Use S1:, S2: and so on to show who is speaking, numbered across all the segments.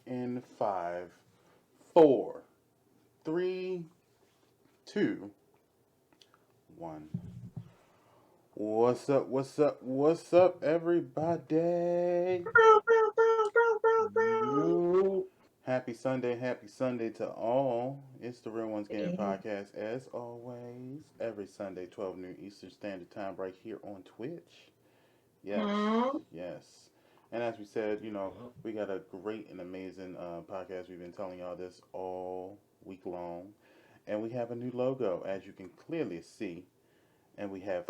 S1: in 5, 4, 3, 2, 1. What's up? What's up? What's up, everybody? Happy Sunday, happy Sunday to all. It's the Real Ones Gaming Podcast, as always, every Sunday, 12 noon Eastern Standard Time, right here on Twitch. Yes, yes. And as we said, we got a great and amazing podcast. We've been telling y'all this all week long. And we have a new logo, as you can clearly see. And we have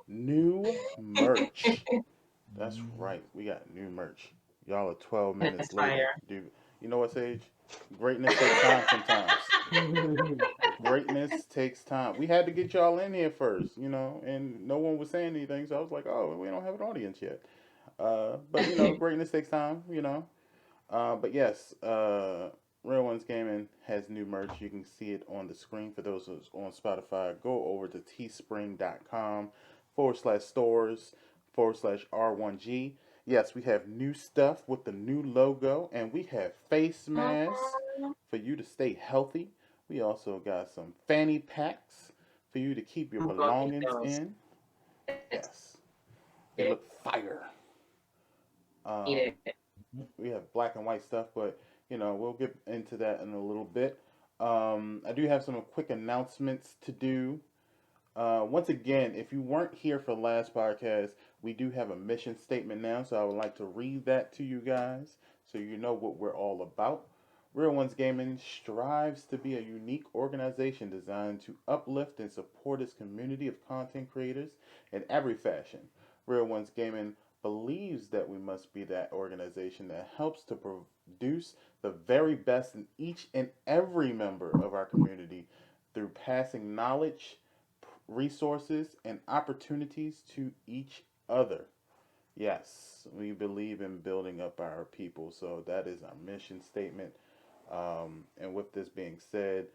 S1: new merch. That's right. We got new merch. Y'all are 12 minutes later. Dude, you know what, Sage? Greatness takes time sometimes. Greatness takes time. We had to get y'all in here first, and no one was saying anything. So I was like, oh, we don't have an audience yet. But, greatness takes time. But yes, Real Ones Gaming has new merch. You can see it on the screen. For those on Spotify, go over to teespring.com/stores/R1G. Yes, we have new stuff with the new logo, and we have face masks for you to stay healthy. We also got some fanny packs for you to keep your belongings in. Yes, they look fire. Um, we have black and white stuff, but we'll get into that in a little bit. I do have some quick announcements to do. Once again, if you weren't here for the last podcast, we do have a mission statement now, so I would like to read that to you guys so you know what we're all about. Real Ones Gaming strives to be a unique organization designed to uplift and support its community of content creators in every fashion. Real Ones Gaming believes that we must be that organization that helps to produce the very best in each and every member of our community through passing knowledge, resources, and opportunities to each other. Yes, we believe in building up our people, so that is our mission statement. And with this being said,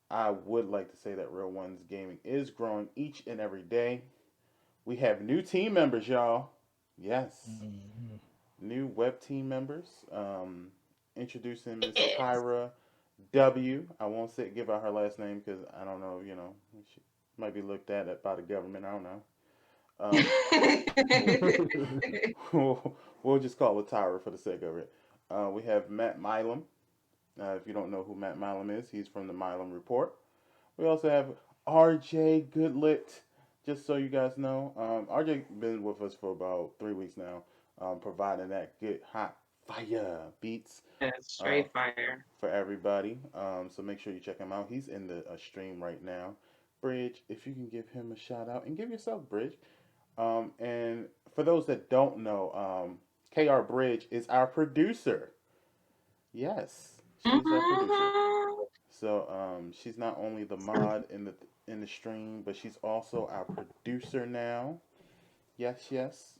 S1: I would like to say that Real Ones Gaming is growing each and every day. We have new team members, y'all. Yes, new web team members. Introducing Miss Tyra W. I won't give out her last name because I don't know. She might be looked at by the government. I don't know. We'll just call her Tyra for the sake of it. We have Matt Milam. If you don't know who Matt Milam is, he's from the Milam Report. We also have RJ Goodlit. Just so you guys know, RJ been with us for about 3 weeks now, providing that good hot fire beats.
S2: Straight fire
S1: for everybody. So make sure you check him out. He's in the stream right now. Bridge, if you can give him a shout out and give yourself Bridge. And for those that don't know, KR Bridge is our producer. Yes, she's our producer. So she's not only the mod in the stream, but she's also our producer now. Yes, yes.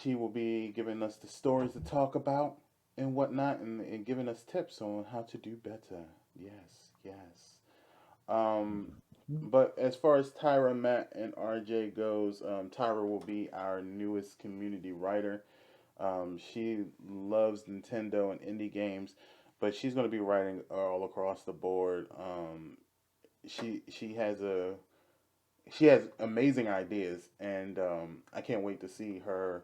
S1: She will be giving us the stories to talk about and whatnot, and giving us tips on how to do better. Yes, yes. Um, but as far as Tyra, Matt, and RJ goes, Tyra will be our newest community writer. She loves Nintendo and indie games, but she's going to be writing all across the board. She has amazing ideas, and I can't wait to see her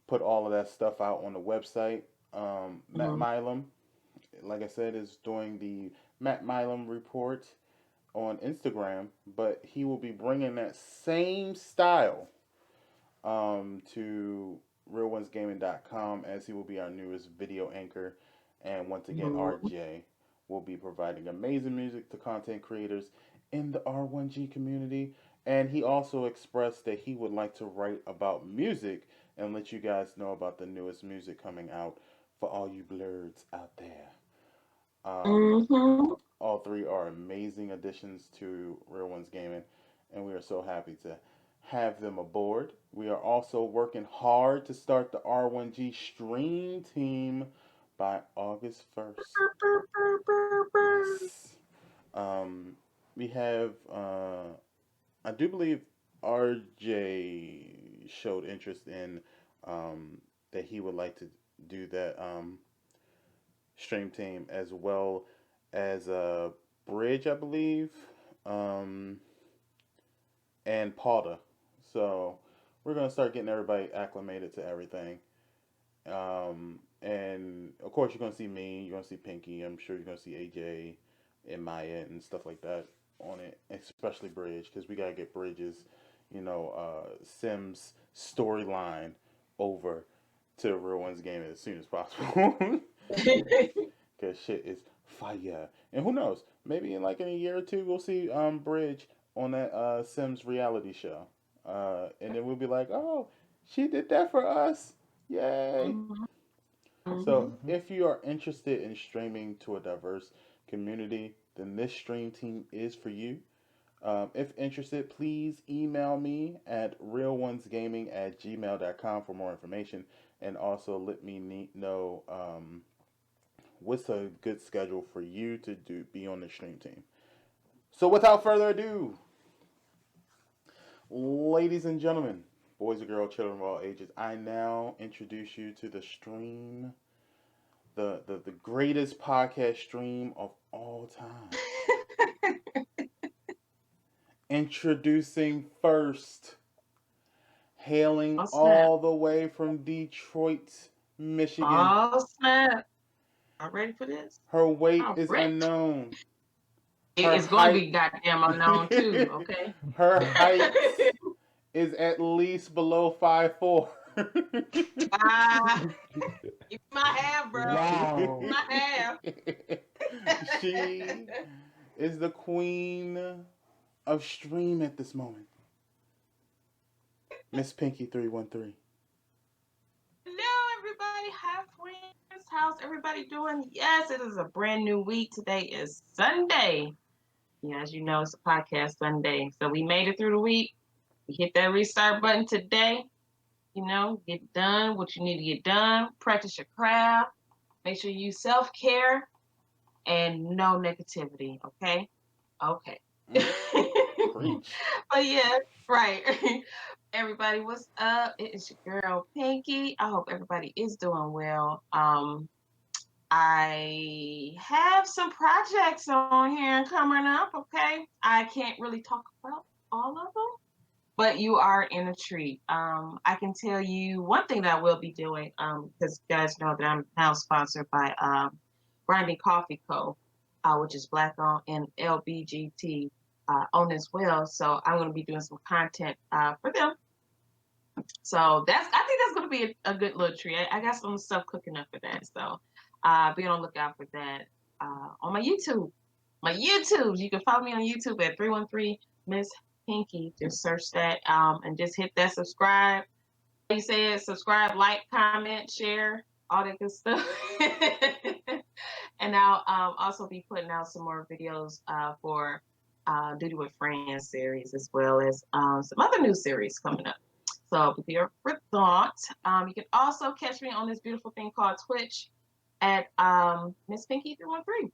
S1: put all of that stuff out on the website. Matt Milam, like I said, is doing the Matt Milam report on Instagram, but he will be bringing that same style to RealOnesGaming.com, as he will be our newest video anchor. And once again, RJ will be providing amazing music to content creators in the R1G community. And he also expressed that he would like to write about music and let you guys know about the newest music coming out for all you blurs out there. All three are amazing additions to Real Ones Gaming, and we are so happy to have them aboard. We are also working hard to start the R1G stream team by August 1st. Yes. We have, I do believe RJ showed interest in that he would like to do that stream team, as well as Bridge, I believe, um, and Pauta. So we're gonna start getting everybody acclimated to everything. And of course, you're gonna see me. You're gonna see Pinky. I'm sure you're gonna see AJ and Maya and stuff like that on it, especially Bridge, because we gotta get Bridges, Sims storyline over to Real Ones Game as soon as possible. Because shit is fire. And who knows? Maybe in a year or two, we'll see Bridge on that Sims reality show, and then we'll be like, oh, she did that for us. Yay!
S2: Mhm.
S1: So,
S2: Mhm.
S1: if you are interested in streaming to a diverse community, then this stream team is for you. If interested, please email me at realonesgaming@gmail.com for more information, and also let me know what's a good schedule for you to be on the stream team. So, without further ado, ladies and gentlemen, boys and girls, children of all ages, I now introduce you to the stream, the greatest podcast stream of all time. Introducing first, hailing
S2: Oh snap!
S1: all the way from Detroit, Michigan.
S2: Oh snap! I'm ready for this.
S1: Her weight
S2: I'm
S1: is
S2: ready.
S1: unknown. Her
S2: It's going to be
S1: height,
S2: goddamn unknown too. Okay.
S1: her height is at least below 5'4".
S2: Ah, give me my half, bro.
S3: Wow.
S2: My half.
S1: She is the queen of stream at this moment. Miss Pinky 313.
S2: Hello, everybody. Hi, friends. How's everybody doing? Yes, it is a brand new week. Today is Sunday. Yeah, as you know, it's a podcast Sunday. So we made it through the week. We hit that restart button today. Get done what you need to get done. Practice your craft. Make sure you self care and no negativity. Okay. Okay.
S1: Mm, preach.
S2: But yeah, right. Everybody, what's up? It is your girl Pinky. I hope everybody is doing well. I have some projects on here coming up. Okay, I can't really talk about all of them, but you are in a treat. I can tell you one thing that I will be doing, because you guys know that I'm now sponsored by Grinding Coffee Co., which is Black owned and LBGT owned as well. So I'm going to be doing some content for them. So I think that's going to be a good little treat. I got some stuff cooking up for that. So be on the lookout for that on my YouTube. My YouTube, you can follow me on YouTube at 313 Miss Pinky. Just search that and just hit that subscribe. You said subscribe, like, comment, share, all that good stuff. And I'll also be putting out some more videos for Duty with Friends series, as well as some other new series coming up. So prepare for that. You can also catch me on this beautiful thing called Twitch at Miss Pinky 313.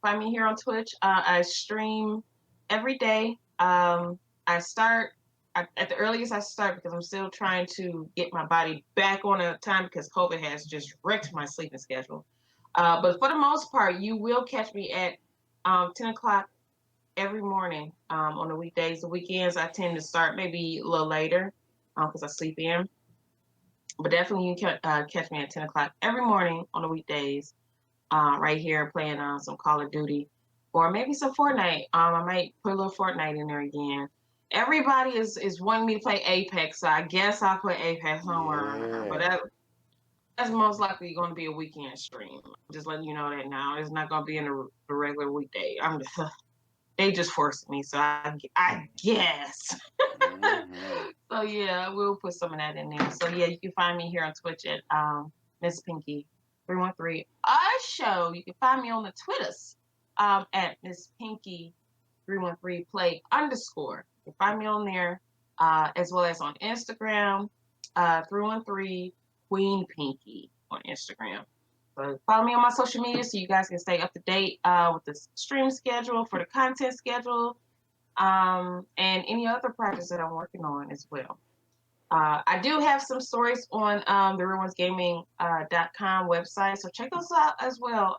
S2: Find me here on Twitch. I stream every day. I start at the earliest I start because I'm still trying to get my body back on a time because COVID has just wrecked my sleeping schedule. But for the most part, you will catch me at 10 o'clock every morning on the weekdays. The weekends, I tend to start maybe a little later because I sleep in. But definitely, you can catch me at 10 o'clock every morning on the weekdays right here playing some Call of Duty or maybe some Fortnite. I might put a little Fortnite in there again. Everybody is wanting me to play Apex, so I guess I'll play Apex somewhere. But
S1: Yeah.
S2: that's most likely going to be a weekend stream. Just letting you know that now. It's not going to be in a regular weekday. They just forced me, so I guess.
S1: Mm-hmm.
S2: So yeah, we'll put some of that in there. So yeah, you can find me here on Twitch at Miss Pinky 313. Also, you can find me on the Twitters at Miss Pinky 313 play underscore. You can find me on there as well as on Instagram 313 Queen Pinky on Instagram. So follow me on my social media so you guys can stay up to date with the stream schedule, for the content schedule, and any other projects that I'm working on as well. I do have some stories on the RealOnesGaming.com website, so check those out as well.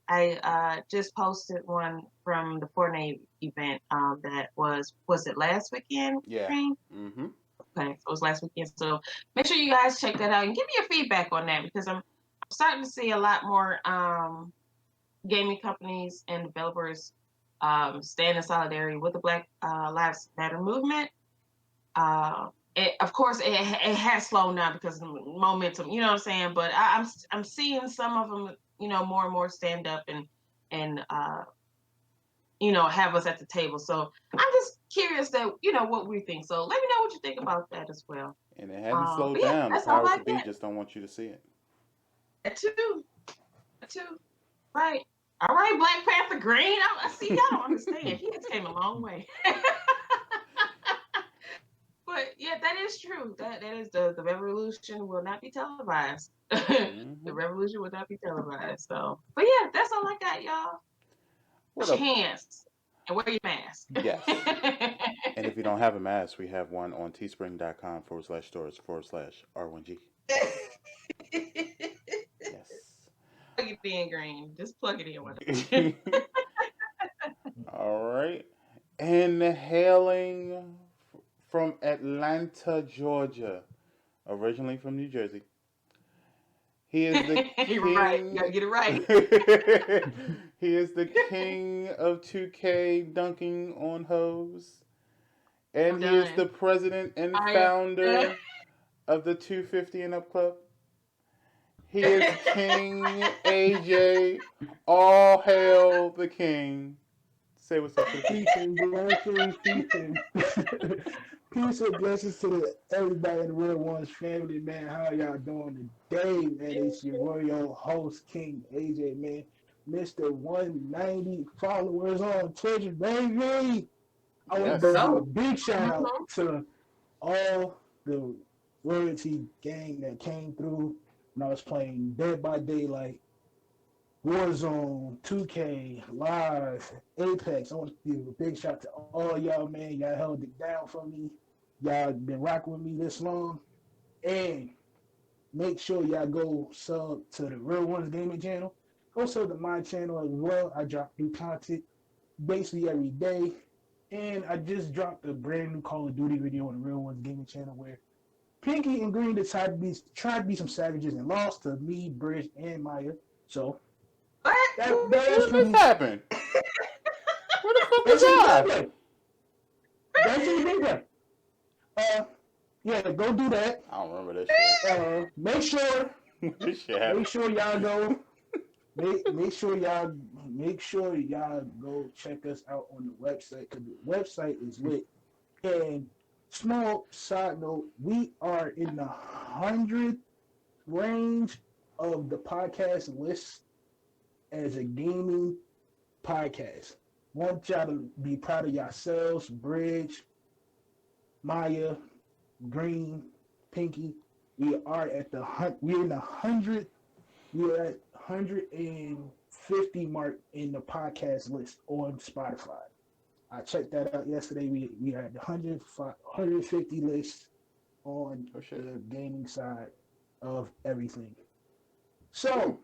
S2: I just posted one from the Fortnite event that was it last weekend,
S1: Yeah.
S2: Green?
S1: Mm-hmm.
S2: Okay, so it was last weekend. So make sure you guys check that out and give me your feedback on that because I'm starting to see a lot more gaming companies and developers stand in solidarity with the Black Lives Matter movement. Of course, it has slowed down because of momentum. You know what I'm saying? But I'm seeing some of them, more and more stand up and have us at the table. So I'm just curious that what we think. So let me know what you think about that as well.
S1: And it hasn't slowed
S2: But yeah,
S1: down. The
S2: that's all
S1: powers
S2: I
S1: that be
S2: got.
S1: just don't want you to see it.
S2: That too. That too. Right. All right, Black Panther Green. I see y'all don't understand. He has came a long way. But yeah, that is true. That is the revolution will not be televised. The
S1: Mm-hmm.
S2: revolution will not be televised. So, but yeah, that's all I got, y'all.
S1: What
S2: Wash your
S1: up?
S2: hands and wear your mask.
S1: Yes. And if you don't have a mask, we have one on teespring.com/stores/R1G. Yes.
S2: Plug it in, Green. Just plug it in. Why don't you?
S1: All right. And hailing from Atlanta, Georgia, originally from New Jersey. He is the
S2: Right. You
S1: king.
S2: gotta get it right.
S1: He is the king of 2K dunking on hoes.
S2: I'm
S1: And he is the
S2: done.
S1: president and
S2: I am.
S1: founder of the 250 and Up Club. He is King AJ. All hail the king. Say what's up to the people.
S3: Peace and blessings, peace and peace and blessings to everybody in the Real Ones family, man. How y'all doing today, man? It's your royal host, King AJ, man. Mr. 190 followers on Twitch, baby. I want to go
S1: Yes.
S3: give a
S2: Oh.
S3: big shout out
S2: Mhm.
S3: to all the royalty gang that came through when I was playing Dead by Daylight, Warzone, 2K, Live, Apex. I want to give a big shout to all y'all, man. Y'all held it down for me. Y'all been rocking with me this long. And make sure y'all go sub to the Real Ones Gaming channel. Go sub to my channel as well. I drop new content basically every day. And I just dropped a brand new Call of Duty video on the Real Ones Gaming channel where Pinky and Green decided to be some savages and lost to me, Bridge, and Maya. So
S2: What?
S3: that is
S1: When this
S3: pretty.
S1: happened? Where the fuck was
S3: That's in the
S1: I?
S3: gameplay. That's in the gameplay. Uh, yeah, go do that.
S1: I don't remember this shit.
S3: Make sure,
S1: This shit
S3: make
S1: happened.
S3: sure y'all go. Make sure y'all go check us out on the website because the website is lit. And small side note, we are in the 100 range of the podcast list as a gaming podcast. Want y'all to be proud of yourselves, Bridge, Maya, Green, Pinky. We are at the we're in the 100. We're at 150 mark in the podcast list on Spotify. I checked that out yesterday. We are at the 150 list on
S1: Oh shit.
S3: the gaming side of everything.
S1: Hmm.
S3: So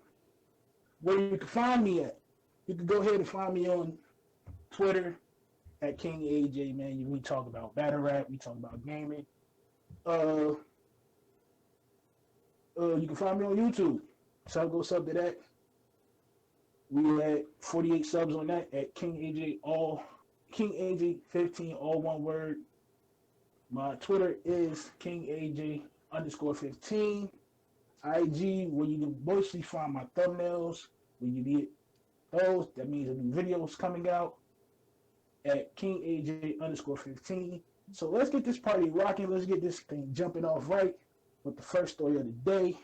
S3: where you can find me at, you can go ahead and find me on Twitter at King AJ. Man, we talk about battle rap. We talk about gaming. Uh, you can find me on YouTube. So go sub to that. We had 48 subs on that at King AJ 15, all one word. My Twitter is King AJ _15. IG, where you can mostly find my thumbnails. When you get those, that means a new videos coming out at King AJ _15. So let's get this party rocking. Let's get this thing jumping off right with the first story of the day.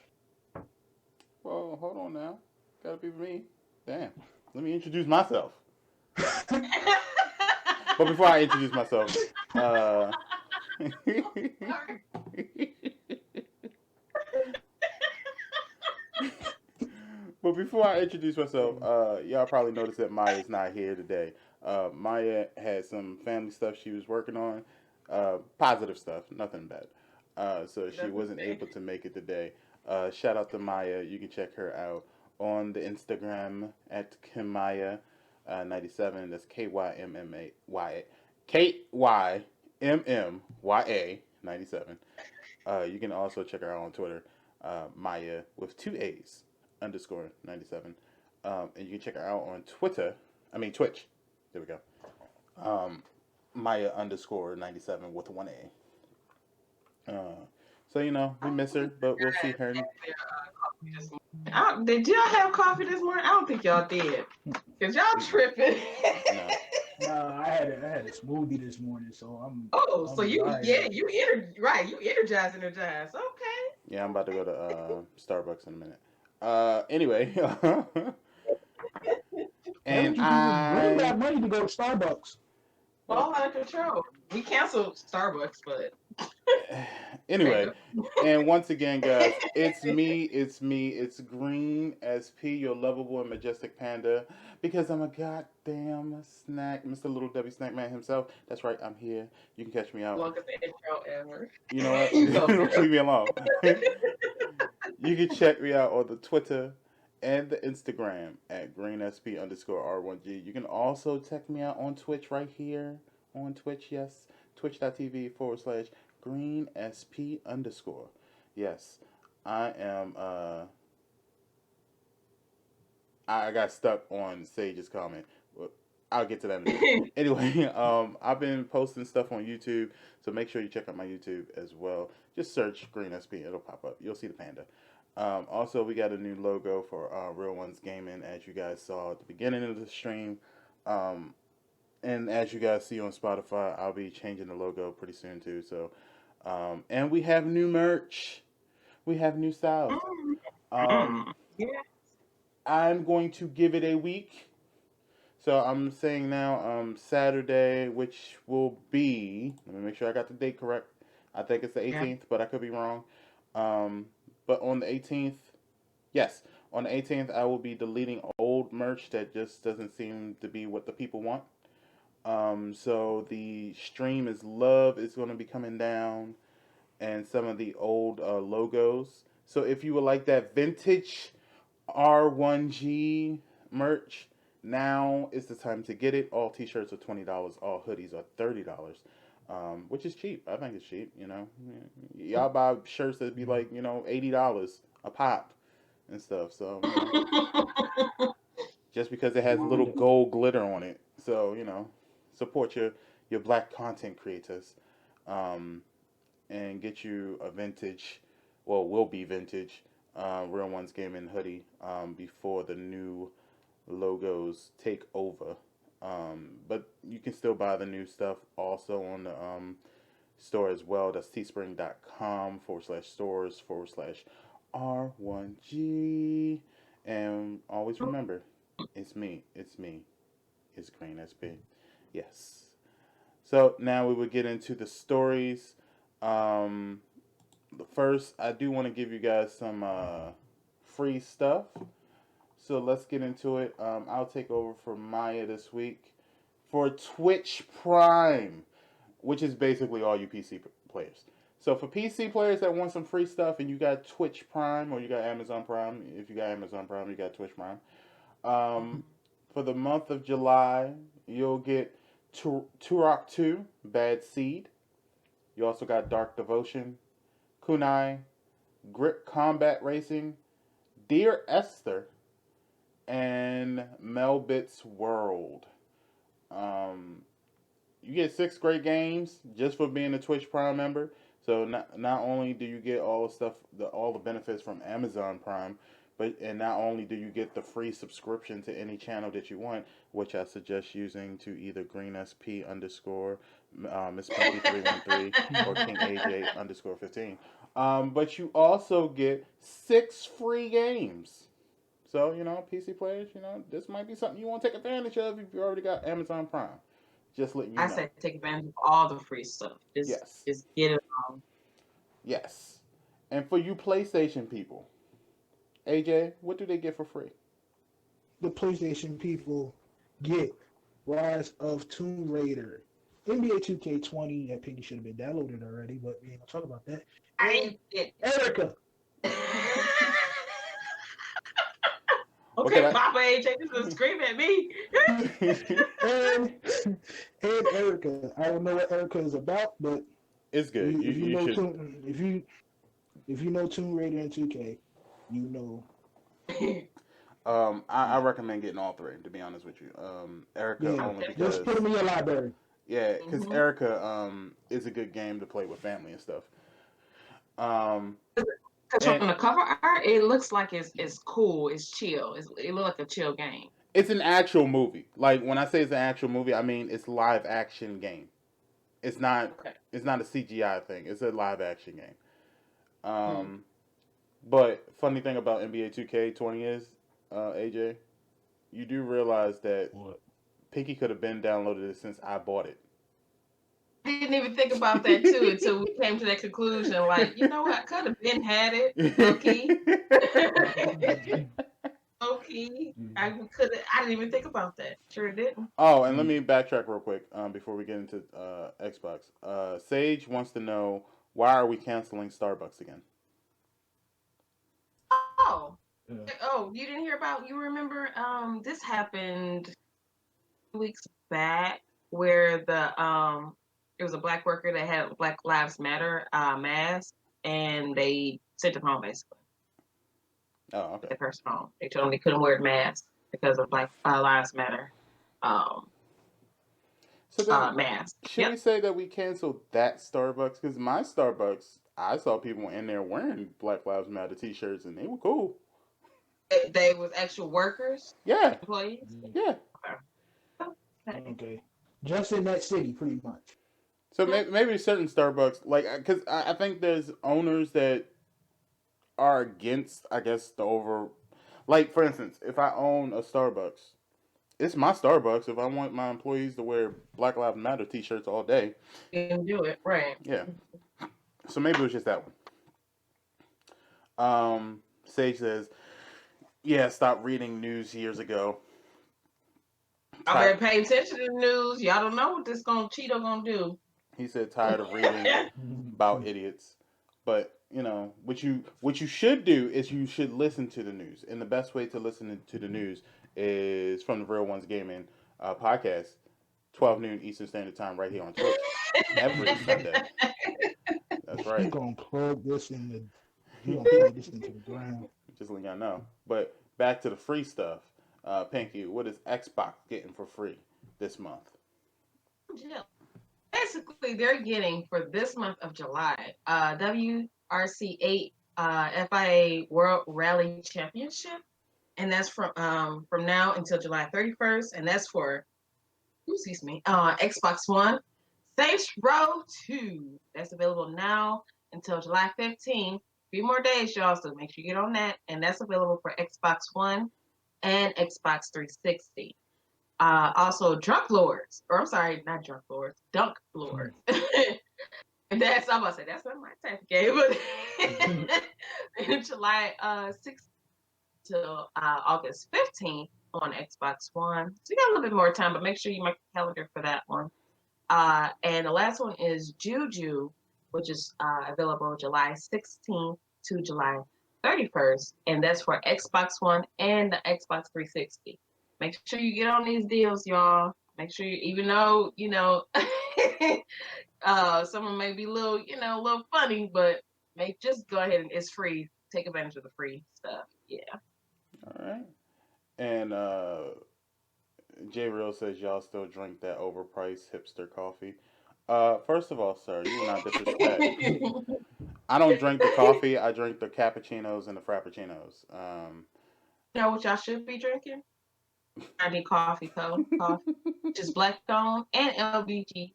S1: Well, hold on now. Gotta be me. Damn. Let me introduce myself. But before I introduce myself, uh, but before I introduce myself, y'all probably noticed that Maya's not here today. Maya had some family stuff she was working on, positive stuff, nothing bad. So she
S2: That's
S1: wasn't
S2: okay.
S1: able to make it today. Shout out to Maya. You can check her out on the Instagram at Kimaya 97. That's KYMMYA 97. You can also check her out on Twitter, Maya with two A's underscore 97. And you can check her out on Twitch. There we go. Um, Maya underscore 97 with one A. So we miss her, but we'll see her.
S2: This morning. Did y'all have coffee this morning? I don't think y'all did. Cause y'all
S1: Mm-mm.
S2: tripping.
S1: No.
S3: Nah, I had a smoothie this morning, so
S2: Oh, so
S3: I'm
S2: you yeah,
S3: wired.
S2: you energized. Okay.
S1: Yeah, I'm about to go to Starbucks in a minute. Anyway,
S3: Why
S1: and
S3: would you do this? Bring
S1: I
S3: that money to go to Starbucks.
S1: well,
S2: All out of control. We canceled Starbucks, but okay,
S1: anyway,
S2: go.
S1: and once again, guys, it's Green SP, your lovable and majestic panda, because I'm a goddamn snack, Mr. Little Debbie Snackman himself. That's right, I'm here. You can catch me out.
S2: Longest intro ever.
S1: You know what?
S2: You go, girl.
S1: Leave me alone. You can check me out on the Twitter and the Instagram at greensp underscore R1G. You can also check me out on Twitch right here on Twitch. Yes, twitch.tv/ greensp underscore. Yes, I am. I got stuck on Sage's comment. Well, I'll get to that in a minute. Anyway, I've been posting stuff on YouTube, so make sure you check out my YouTube as well. Just search Green SP, it'll pop up. You'll see the panda. Also, we got a new logo for RealOnesGaming, as you guys saw at the beginning of the stream. Um, and as you guys see on Spotify, I'll be changing the logo pretty soon too. So, and we have new merch. We have new styles. Um,
S2: Yeah.
S1: I'm going to give it a week. So I'm saying now Saturday, which will be, let me make sure I got the date correct. I think it's the
S2: Yeah.
S1: 18th, but I could be wrong. Um, but on the 18th, yes, on the 18th, I will be deleting old merch that just doesn't seem to be what the people want. So the stream is love is going to be coming down, and some of the old logos. So if you would like that vintage R1G merch, now is the time to get it. All t-shirts are $20. All hoodies are $30. Which is cheap. I think it's cheap. Y'all buy shirts that be like $80 a pop and stuff. So just because it has little gold glitter on it. So support your black content creators, um, and get you a vintage, well, will be vintage, Real Ones Gaming hoodie before the new logos take over. But you can still buy the new stuff also on the store as well. That's teespring.com/stores/ R1G. And always remember, it's Green SB. Yes. So now we would get into the stories. Um, First, I do want to give you guys some free stuff. So let's get into it. I'll take over for Maya this week for Twitch Prime, which is basically all you PC players. So for PC players that want some free stuff and you got Twitch Prime or you got Amazon Prime, if you got Amazon Prime, you got Twitch Prime. Um, for the month of July, you'll get Turok 2, Bad Seed. You also got Dark Devotion, Kunai, Grip Combat Racing, Dear Esther, and Melbit's World. Um, you get 6 great games just for being a Twitch Prime member. So not only do you get all the stuff, all the benefits from Amazon Prime, and not only do you get the free subscription to any channel that you want, which I suggest using to either GreenSP underscore Miss Pinky 313 or King AJ underscore 15. But you also get 6 free games. So PC players, this might be something you want to take advantage of if you already got Amazon Prime. Just letting you
S2: I
S1: know.
S2: said take advantage of all the free stuff.
S1: Yes.
S2: Just get it all.
S1: Yes. And for you PlayStation people, AJ, what do they get for free?
S3: The PlayStation people get Rise of Tomb Raider NBA 2K20, that Pinky should have been downloaded already, but we ain't gonna talk about that.
S2: I
S3: And Erica.
S1: What can
S2: Okay, Papa AJ, this is screaming at me.
S1: I?
S3: and and Erica. I don't know what Erica is about, but
S1: It's good.
S3: if you
S1: You
S3: know
S1: should.
S3: if you know Tomb Raider and 2K, you know.
S1: I recommend getting all three. To be honest with you, Erica
S3: Yeah,
S1: only
S3: just
S1: because
S3: put them in your library.
S1: yeah, because
S2: Mhm.
S1: Erica is a good game to play with family and stuff. Um,
S2: Because
S1: and
S2: from the cover art, it looks like it's cool, it's chill. It looks like a chill game.
S1: it's an actual movie. Like when I say it's an actual movie, I mean it's live action game. It's not
S2: Okay.
S1: it's not a CGI thing. It's a live action game.
S2: Hmm.
S1: But funny thing about NBA 2K20 is, AJ, you do realize that
S3: What?
S1: Pinky could have been downloaded it since I bought it.
S2: I didn't even think about that too until we came to that conclusion. Like, you know what? I could have been had it, low key. Low key. I could. I didn't even think about that. Sure didn't.
S1: Oh, and let me backtrack real quick before we get into Xbox. Sage wants to know, why are we canceling Starbucks again?
S2: Oh.
S3: Yeah.
S2: Oh, you didn't hear about? You remember? This happened weeks back where it was a black worker that had a Black Lives Matter mask, and they sent him home basically.
S1: Oh,
S2: Took
S1: okay.
S2: the person home. They told him they couldn't wear a mask because of Black Lives Matter um,
S1: So then,
S2: mask.
S1: should we
S2: Yep.
S1: say that we canceled that Starbucks? Because my Starbucks, I saw people in there wearing Black Lives Matter T-shirts, and they were cool.
S2: They was actual workers,
S1: Yeah,
S2: employees.
S1: yeah.
S2: Okay.
S3: Okay. Just in that city, pretty much.
S1: So maybe certain Starbucks, like, because I think there's owners that are against, I guess, the over. Like, for instance, if I own a Starbucks, it's my Starbucks. If I want my employees to wear Black Lives Matter T-shirts all day,
S2: You can do it, right.
S1: yeah. So maybe it was just that one. Sage says, "Yeah, stop reading news years ago."
S2: I
S1: Ti-
S2: better pay attention to the news. Y'all don't know what this Cheeto gonna do.
S1: He said, "Tired of reading about idiots." But what you should do is you should listen to the news, and the best way to listen to the news is from the Real Ones Gaming podcast, 12 noon Eastern Standard Time, right here on Twitch every Sunday. That's
S3: He
S1: right.
S3: gonna plug this in the. He gonna plug this into the ground.
S1: Just letting y'all know. But back to the free stuff. Pinky, what is Xbox getting for free this month?
S2: Basically, they're getting for this month of July, WRC8 FIA World Rally Championship, and that's from now until July 31st, and that's for excuse me, Xbox One. Saints Row 2, that's available now until July 15th. Few more days, y'all, so make sure you get on that, and that's available for Xbox One and Xbox 360. Also, Drunk Lords, or I'm sorry, not Drunk Lords, Dunk Lords. And that's, I'm about to say, that's not my type of game, but in July 6th till August 15th on Xbox One. So you got a little bit more time, but make sure you mark the calendar for that one. And the last one is Juju, which is available July 16th to July 31st, and that's for Xbox One and the Xbox 360. Make sure you get on these deals, y'all. Make sure you, even though some of them may be a little, a little funny, but just go ahead and it's free. Take advantage of the free stuff. Yeah.
S1: All right. And J Real says y'all still drink that overpriced hipster coffee. First of all, sir, you will not disrespect. I don't drink the coffee. I drink the cappuccinos and the frappuccinos.
S2: You know what y'all should be drinking? I need coffee coffee, just black owned and LBG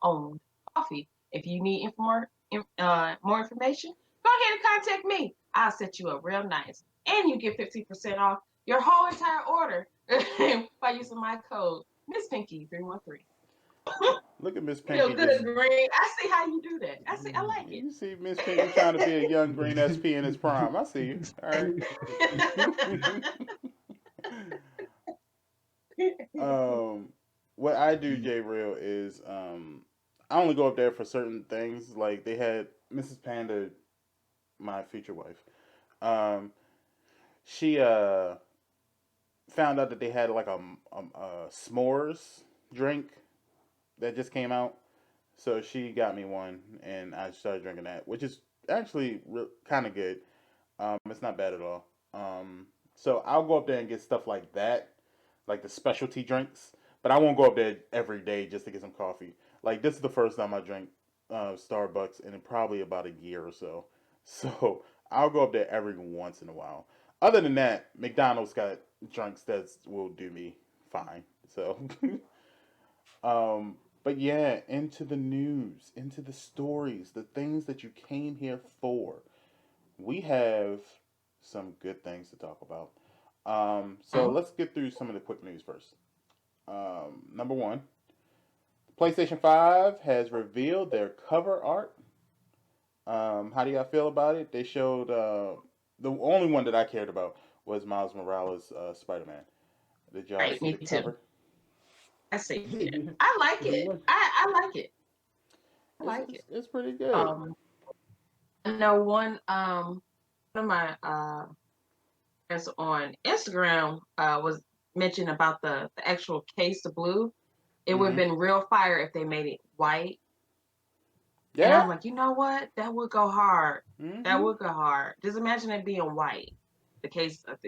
S2: owned coffee. If you need more information, go ahead and contact me. I'll set you up real nice, and you get 15% off your whole entire order by using my code Miss Pinky 313.
S1: Look at Miss
S2: Feel
S1: Pinky
S2: good,
S1: just.
S2: Green. I see how you do that. I like it.
S1: You see Miss Pinky trying to be a young green SP in his prime. I see you. All right. um, what I do,
S3: Mm.
S1: J Real, is I only go up there for certain things. Like they had Mrs. Panda, my future wife. Um, she found out that they had like a s'mores drink that just came out. So she got me one, and I started drinking that, which is actually kind of good. It's not bad at all. So I'll go up there and get stuff like that, like the specialty drinks. But I won't go up there every day just to get some coffee. Like this is the first time I drank Starbucks in probably about a year or so. So I'll go up there every once in a while. Other than that, McDonald's got drinks that will do me fine. So, um, but yeah, into the news, into the stories, the things that you came here for. We have some good things to talk about. So
S2: Mhm.
S1: let's get through some of the quick news first. Number one, PlayStation 5 has revealed their cover art. How do y'all feel about it? They showed the only one that I cared about was Miles Morales Spider Man. Did y'all
S2: Right,
S1: see
S2: me
S1: the
S2: too.
S1: cover?
S2: I see it.
S3: It
S2: I like it.
S3: was.
S2: I like it. I
S1: It's,
S2: like
S1: it's,
S2: it.
S1: it's pretty good.
S2: Um, I know one of my friends on Instagram was mentioning about the actual case of blue. It would have
S1: Mm-hmm.
S2: been real fire if they made it white. And
S1: Yeah.
S2: I'm like, you know what? That would go hard. That
S1: Mm-hmm.
S2: would go hard. Just imagine it being white. The case of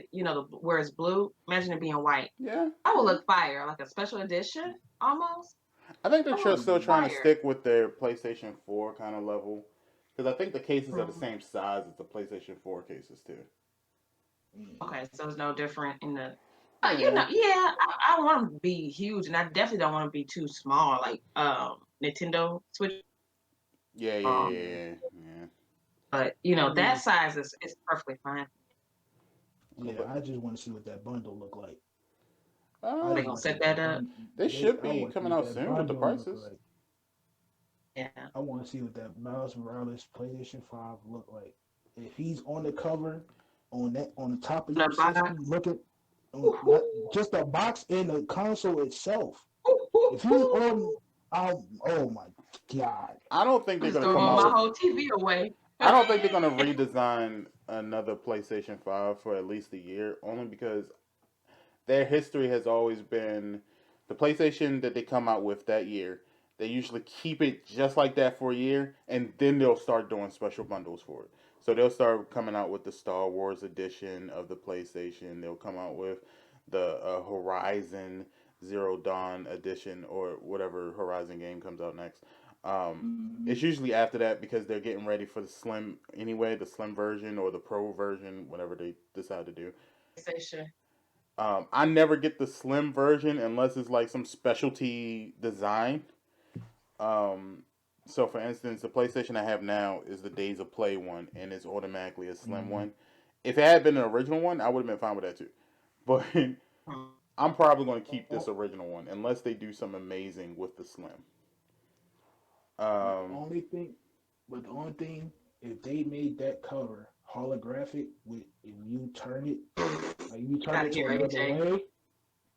S2: where it's blue. Imagine it being white.
S1: Yeah.
S2: That would
S1: Yeah.
S2: look fire, like a special edition almost.
S1: I think they're
S2: That would look
S1: still
S3: Mm.
S1: trying to
S2: fire.
S1: stick with their PlayStation 4 kind of level. Because I think the cases are the
S2: Mhm.
S1: same size as the PlayStation 4 cases, too.
S3: Mm.
S2: Okay, so it's no different in the.
S1: Yeah.
S2: Yeah, I want them to be huge, and I definitely don't want to be too small, like Nintendo Switch.
S1: Yeah, yeah,
S2: Um,
S1: yeah, yeah.
S2: but
S3: I
S2: that
S3: mean,
S2: size is perfectly fine.
S1: Yeah.
S3: yeah,
S1: But
S3: I just want to see what that bundle look like. I
S2: They
S3: just
S1: um,
S2: gonna
S3: want to see
S2: set
S3: what
S2: that
S3: that
S2: up.
S3: bundle.
S1: they should
S3: I
S1: be
S3: want to see
S1: coming
S3: what
S1: out
S3: that
S1: soon with the
S3: bundle look
S1: prices.
S3: like.
S2: Yeah.
S3: I want to see what that Miles Morales PlayStation 5 look like. If he's on the cover, on the top of
S2: The
S3: your system,
S2: box.
S3: looking on not
S2: Woo-hoo.
S3: just the box and the console itself. If he's on,
S2: Woo-hoo-hoo.
S3: oh my god,
S1: I don't think
S2: I'm
S1: they're
S2: just
S1: gonna come
S2: throwing
S1: out
S2: my
S1: with.
S2: whole TV away.
S1: I don't think they're gonna redesign another PlayStation 5 for at least a year, only because their history has always been the PlayStation that they come out with that year. They usually keep it just like that for a year, and then they'll start doing special bundles for it. So they'll start coming out with the Star Wars edition of the PlayStation. They'll come out with the Horizon Zero Dawn edition or whatever Horizon game comes out next.
S3: mm-hmm.
S1: It's usually after that because they're getting ready for the Slim anyway, the Slim version or the Pro version, whatever they decide to do.
S2: PlayStation.
S1: I never get the slim version unless it's like some specialty design. Um, so, for instance, the PlayStation I have now is the Days of Play one, and it's automatically a slim
S3: Mm-hmm.
S1: one. If it had been an original one, I would have been fine with that too. But
S2: Hmm.
S1: I'm probably going to keep this original one unless they do something amazing with the slim.
S3: But the
S1: Um,
S3: only thing, if they made that cover holographic with if you turn it, like you turn
S2: Got
S3: it to
S2: you,
S3: another
S2: AJ.
S3: way, you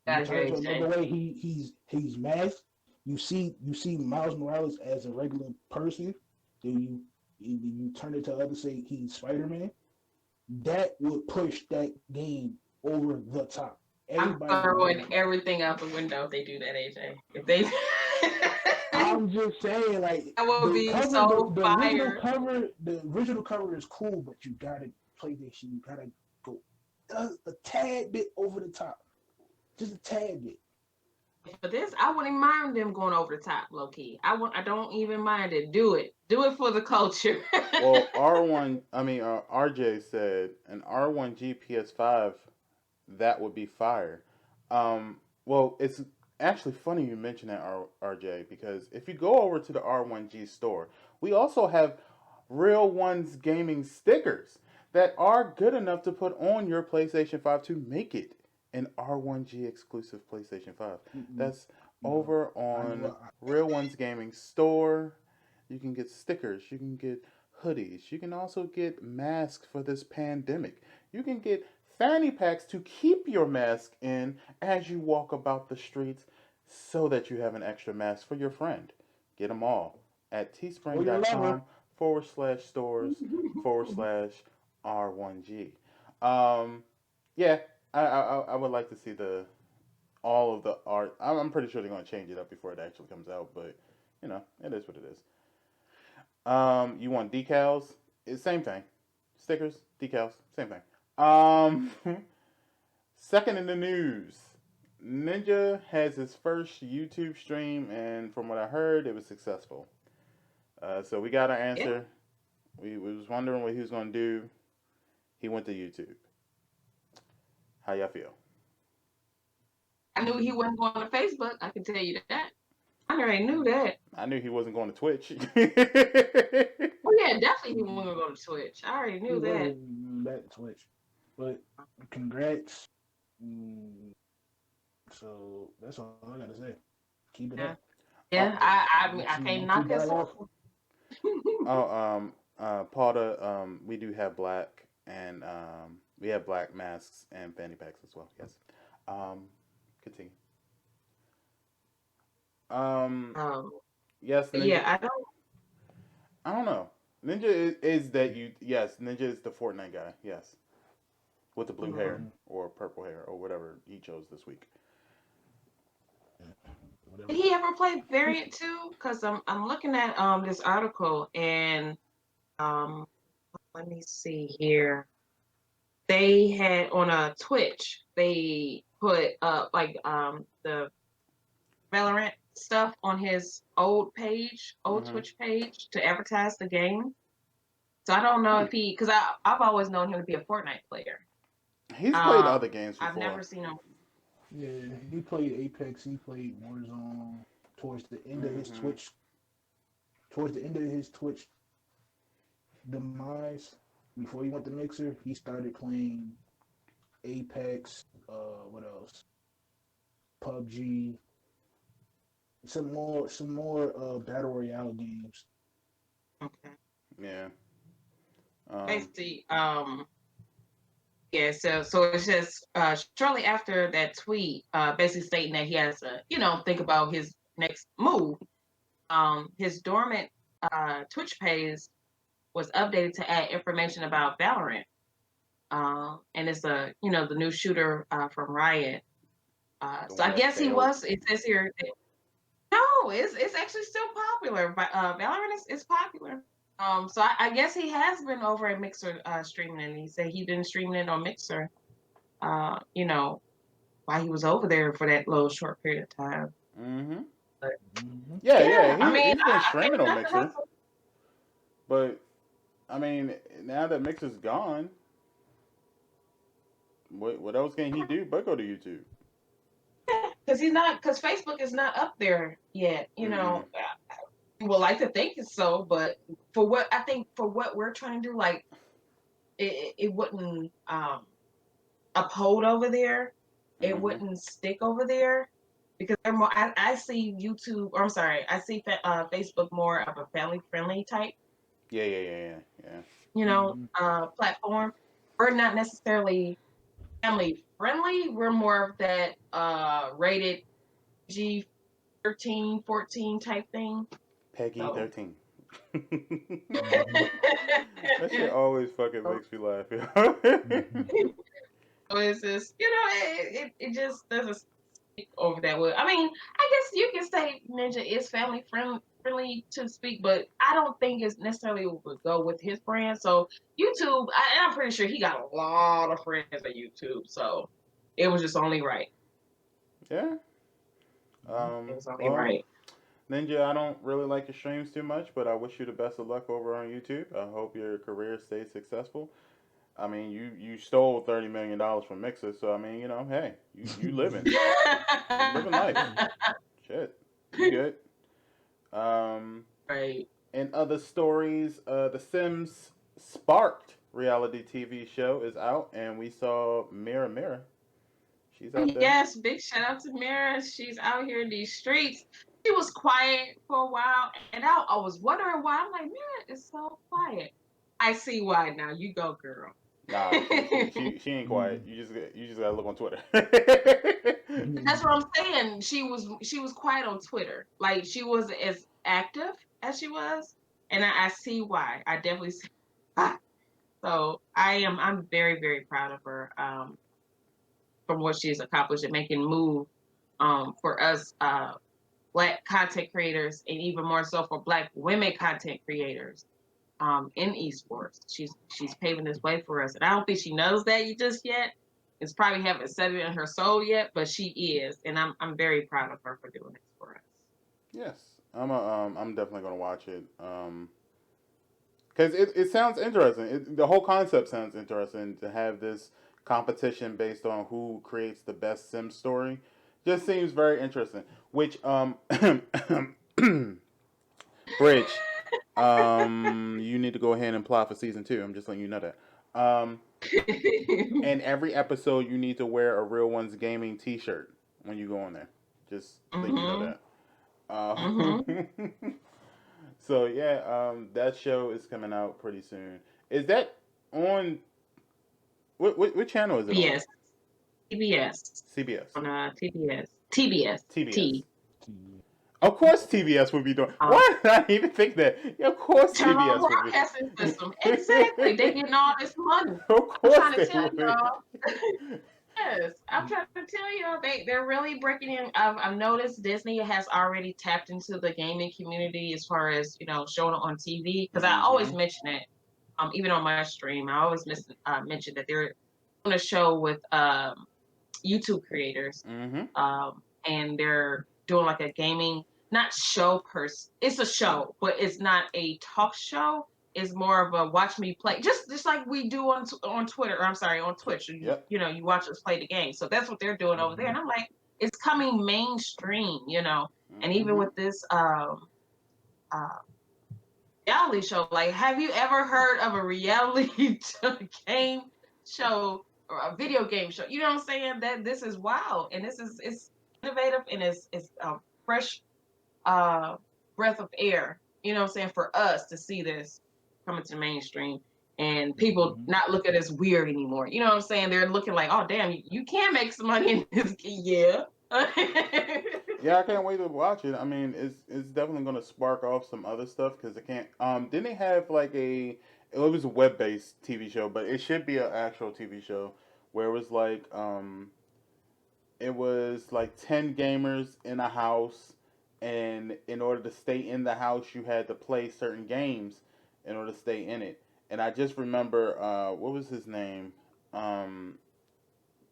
S2: Got you,
S3: turn it to
S2: AJ.
S3: another way, he's masked. You see Miles Morales as a regular person. Then you turn it to the other say he's Spider Man. That would push that game over the top.
S2: I'm
S3: Everybody would want
S2: throwing
S3: to play.
S2: everything out the window if they do that, AJ. If they
S3: I'm just saying, like
S2: that would
S3: the
S2: be
S3: cover,
S2: so fire.
S3: the original cover is cool, but you gotta play this shit. You gotta go a tad bit over the top, just a tad bit.
S2: For this, I wouldn't mind them going over the top, low key. I don't even mind it. Do it. Do it for the culture.
S1: well, RJ said an R1 GPS5 that would be fire. Well, it's actually funny you mention that RJ because if you go over to the R1G store, we also have Real Ones Gaming stickers that are good enough to put on your PlayStation 5 to make it an R1G exclusive PlayStation 5.
S3: Mm-mm,
S1: That's
S3: no,
S1: over
S3: I know.
S1: on Real Ones Gaming store. You can get stickers, you can get hoodies, you can also get masks for this pandemic. You can get fanny packs to keep your mask in as you walk about the streets. so that you have an extra mask for your friend. Get them all at
S3: or your lover.
S1: teespring.com/stores /R1G. Um, yeah, I would like to see the all of the art. I'm pretty sure they're going to change it up before it actually comes out, but it is what it is. You want decals? It's same thing. Stickers, decals, same thing. Um, second in the news, Ninja has his first YouTube stream, and from what I heard, it was successful. So we got our
S2: Yeah.
S1: answer. We was wondering what he was gonna do. He went to YouTube. How y'all feel?
S2: I knew he wasn't going to Facebook. I can tell you that. I already knew that.
S1: I knew he wasn't going to Twitch.
S2: Oh yeah, definitely he wasn't going to Twitch. I already
S3: He
S2: knew that.
S3: wasn't back to Twitch. But congrats. Mm, So that's all I gotta say. Keep it
S2: Yeah.
S3: up.
S2: Yeah.
S1: Oh,
S2: I can't
S3: Don't you
S2: knock his
S3: die off.
S2: hustle.
S1: oh, Paula, we do have black and we have black masks and fanny packs as well. Yes. Um, continue. Um,
S2: um,
S1: yes, Ninja.
S2: yeah, I don't.
S1: I don't know. Ninja is that you? Yes, Ninja is the Fortnite guy. Yes, with the blue hair
S3: Mm-hmm.
S1: or purple hair or whatever he chose this week.
S3: Whatever.
S2: Did he ever play Variant 2? Because I'm looking at this article and um let me see here. They had on a Twitch, they put up like the Valorant stuff on his old
S1: Hmm.
S2: Twitch page to advertise the game. So I don't know if he, because I've always known him to be a Fortnite player.
S1: He's played
S2: Um,
S1: other games
S2: I've
S1: before.
S2: never seen him.
S3: Yeah, he played Apex. He played Warzone. Towards the end of his
S1: Hmm.
S3: Twitch, towards the end of his Twitch demise, before he went to Mixer, he started playing Apex. What else? PUBG. Some more battle royale games.
S2: Okay.
S1: Yeah. Um.
S2: Basically, yeah, so it's just shortly after that tweet, basically stating that he has to, think about his next move. His dormant Twitch page was updated to add information about Valorant. And it's the new shooter from Riot.
S1: The
S2: So
S1: one
S2: I
S1: that
S2: guess he
S1: failed.
S2: was. It says here, no, it's actually still popular. But Valorant is popular. So I guess he has been over at Mixer streaming, and he said he's been streaming it on Mixer. Uh, you know, while he was over there for that little short period of time.
S1: Hmm.
S2: But
S3: Mm-hmm.
S1: Yeah, yeah.
S2: yeah, I mean,
S1: He's been
S2: I can't
S1: streaming on
S2: knock the
S1: Mixer,
S2: hustle.
S1: but I mean, now that Mixer's gone, what else can he do but go to YouTube?
S2: Because Facebook is not up there yet.
S1: Mm-mm.
S2: We would like to think it's so, but for what we're trying to do, like it wouldn't uphold over there. It
S1: Mm-hmm.
S2: wouldn't stick over there because they're more. I see YouTube. Or I'm sorry, I see Facebook more of a family friendly type,
S1: Yeah, yeah, yeah, yeah, yeah.
S3: Mm-hmm.
S2: platform. We're not necessarily family friendly. We're more of that rated G 13, 14 type thing.
S1: Peggy
S2: So
S1: 13.
S3: Mm-hmm.
S1: That shit always fucking
S2: so
S1: makes me laugh. Yo.
S3: Mm-hmm.
S2: it's just it just doesn't speak over that well. I mean, I guess you can say Ninja is family friendly to speak, but I don't think it's necessarily would go with his brand. So YouTube, I'm pretty sure he got a lot of friends at YouTube, so it was just only right.
S1: Yeah.
S2: It was only
S1: Well,
S2: right.
S1: Ninja, I don't really like your streams too much, but I wish you the best of luck over on YouTube. I hope your career stays successful. I mean, you stole $30 million from Mixer, so I mean, hey, you living, you living life. Shit, you good. Um,
S2: Right.
S1: in other stories, the Sims Sparked reality TV show is out, and we saw Mira Mira. She's out there.
S2: Yes, big shout out to Mira. She's out here in these streets. She was quiet for a while, and I was wondering why. I'm like, Mira is so quiet. I see why now. You go, girl.
S1: Nah, she ain't quiet. You just gotta look on Twitter.
S2: That's what I'm saying. She was quiet on Twitter. Like she wasn't as active as she was, and I see why. I definitely see why. So I'm very very proud of her from what she's accomplished and making move for us Black content creators and even more so for Black women content creators in esports. She's paving this way for us, and I don't think she knows that just yet. It's probably haven't set it in her soul yet, but she is, and I'm very proud of her for doing this for us.
S1: Yes, I'm definitely gonna watch it. Because it sounds interesting. The whole concept sounds interesting to have this competition based on who creates the best sim story. Just seems very interesting. Which Bridge, you need to go ahead and apply for season 2. I'm just letting you know that. And every episode, you need to wear a Real Ones Gaming T-shirt when you go on there. Just letting you know
S2: Mhm.
S1: that.
S2: Mhm.
S1: So yeah, that show is coming out pretty soon. Is that on what channel is it on?
S2: TBS. TBS.
S1: CBS,
S2: On TBS. TBS.
S1: TBS.
S2: T.
S1: Of course, TBS would be doing.
S2: Um,
S1: Why did I even think that? Yeah, of course,
S2: Turn on
S1: TBS would be.
S2: broadcasting system. Exactly. They getting all this money.
S1: Of
S2: I'm
S1: course
S2: trying to
S1: they
S2: tell
S1: would.
S2: y'all. Yes, I'm trying to tell y'all they're really breaking in. I've noticed Disney has already tapped into the gaming community as far as showing it on TV because I always
S1: Mm-hmm.
S2: mention it. Even on my stream, I always mention that they're on a show with YouTube creators,
S1: Mm-hmm.
S2: and they're doing like a gaming not show it's a show, but it's not a talk show. It's more of a watch me play, just like we do on Twitter, or I'm sorry, on Twitch.
S1: Yep.
S2: You watch us play the game. So that's what they're doing over there, and I'm like, it's coming mainstream, and even
S1: Mm-hmm.
S2: with this uh, reality show, like, have you ever heard of a reality game show or a video game show? You know what I'm saying? That this is wild, and it's innovative, and it's fresh uh, breath of air. You know what I'm saying? For us to see this coming to the mainstream and people not look at us weird anymore. You know what I'm saying? They're looking like, oh damn, you can make some money in this. Yeah.
S1: Yeah, I can't wait to watch it. I mean, it's definitely gonna spark off some other stuff because it can't. Didn't they have like a? It was a web based TV show, but it should be an actual TV show where it was like 10 gamers in a house, and in order to stay in the house, you had to play certain games in order to stay in it. And I just remember, what was his name? Um,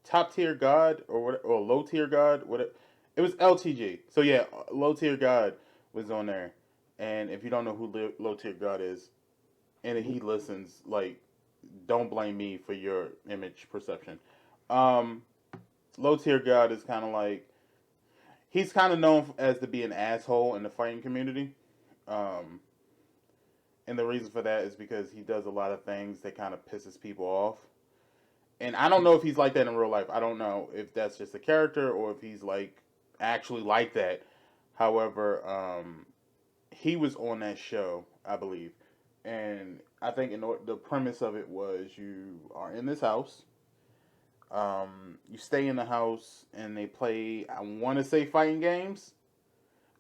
S1: Top tier god or what, or low tier god? What it was LTG. So yeah, low tier god was on there. And if you don't know who low tier god is, and he listens, like, don't blame me for your image perception. Um, Low tier god is kind of like he's kind of known as to be an asshole in the fighting community. Um, and the reason for that is because he does a lot of things that kind of pisses people off. And I don't know if he's like that in real life. I don't know if that's just a character or if he's like actually like that. However, he was on that show, I believe, and I think the premise of it was you are in this house. You stay in the house and they play. I want to say fighting games,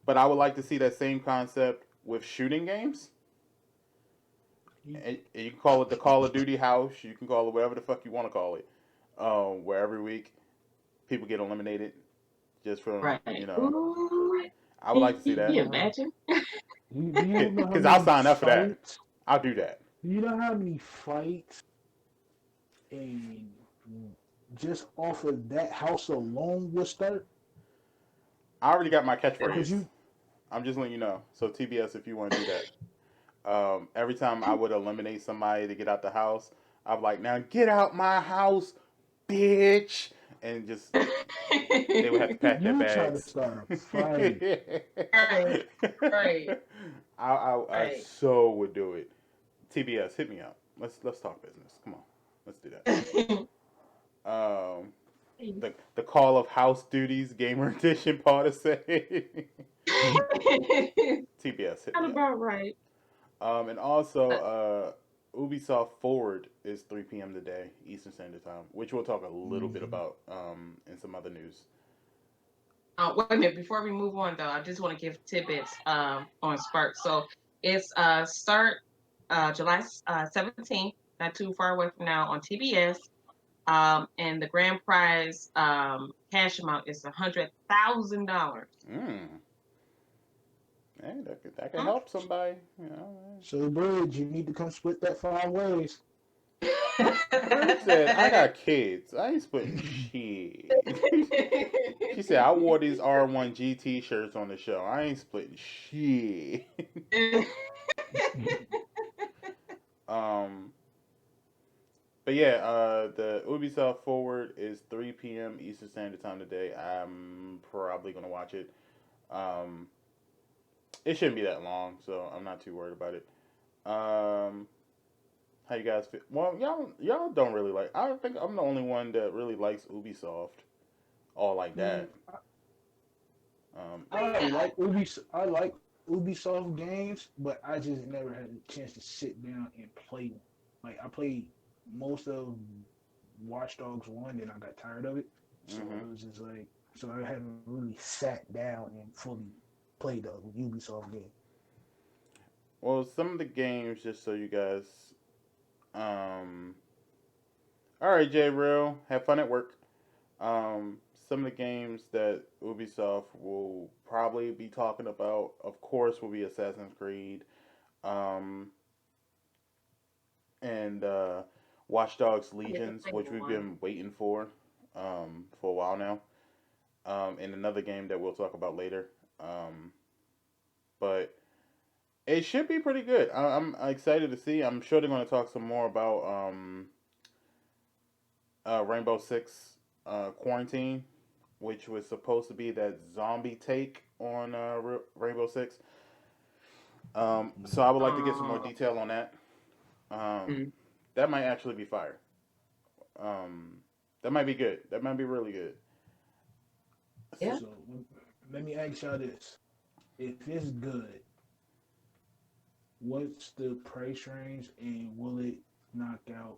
S1: but I would like to see that same concept with shooting games. And you can call it the Call of Duty house. You can call it whatever the fuck you want to call it. Where every week people get eliminated just from
S2: Right. Ooh,
S1: I would like to see
S2: can
S1: that
S2: you imagine?
S3: Do you know how
S1: because I'll
S3: many
S1: sign up for that.
S3: fights?
S1: I'll do that.
S3: Do you know how many fights and just off of that house alone would start?
S1: I already got my
S3: Because
S1: catchphrase.
S3: you,
S1: I'm just letting you know. So TBS, if you want to do that, every time I would eliminate somebody to get out the house, I'm like, now get out my house, bitch, and just they would have to pack their
S3: you try to
S1: bags.
S3: start a fight.
S2: Right. Right.
S1: I
S2: Right.
S1: so would do it. TBS, hit me up. Let's talk business. Come on, let's do that. The Call of House Duties Gamer Edition part of say. TBS, hit
S2: Not
S1: me up.
S2: about right.
S1: And also, Ubisoft Forward is 3 p.m. today, Eastern Standard Time, which we'll talk a little bit about in some other news.
S2: Wait a minute. Before we move on, though, I just want to give tidbits on Spark. So it's start July 17th, not too far away from now on TBS. And the grand prize cash amount is $100,000.
S1: Mm. Hey, that could help somebody. You know.
S3: So, Bridge, you need to come split that 5 ways.
S1: Bridge said, "I got kids. I ain't splitting shit." She said, "I wore these R1 GT shirts on the show. I ain't splitting shit." um, but yeah, the Ubisoft Forward is 3 p.m. Eastern Standard Time today. I'm probably gonna watch it. Um, it shouldn't be that long, so I'm not too worried about it. How you guys feel? Well, y'all don't really like. I think I'm the only one that really likes Ubisoft all like
S3: Man,
S1: that. Um,
S3: I like Ubisoft games, but I just never had a chance to sit down and play one. Like I played most of Watch Dogs 1, and I got tired of it. So
S1: hmm
S3: it was just like, so I haven't really sat down and fully played a Ubisoft game.
S1: Well, some of the games, just so you guys. Um, all right, J Real, have fun at work. Um, some of the games that Ubisoft will probably be talking about, of course, will be Assassin's Creed, um, and Watch Dogs
S2: I get to
S1: Legions,
S2: play
S1: which we've
S2: one.
S1: been waiting for a while now. And another game that we'll talk about later. Um, but it should be pretty good. I'm excited to see. I'm sure they're going to talk some more about Rainbow Six Quarantine, which was supposed to be that zombie take on Rainbow Six. So I would like to get some more
S2: Oh,
S1: detail on that. Um,
S2: mm,
S1: that might actually be fire. Um, that might be good. That might be really good.
S2: yeah.
S3: So let me ask y'all this: if it's good, what's the price range, and will it knock out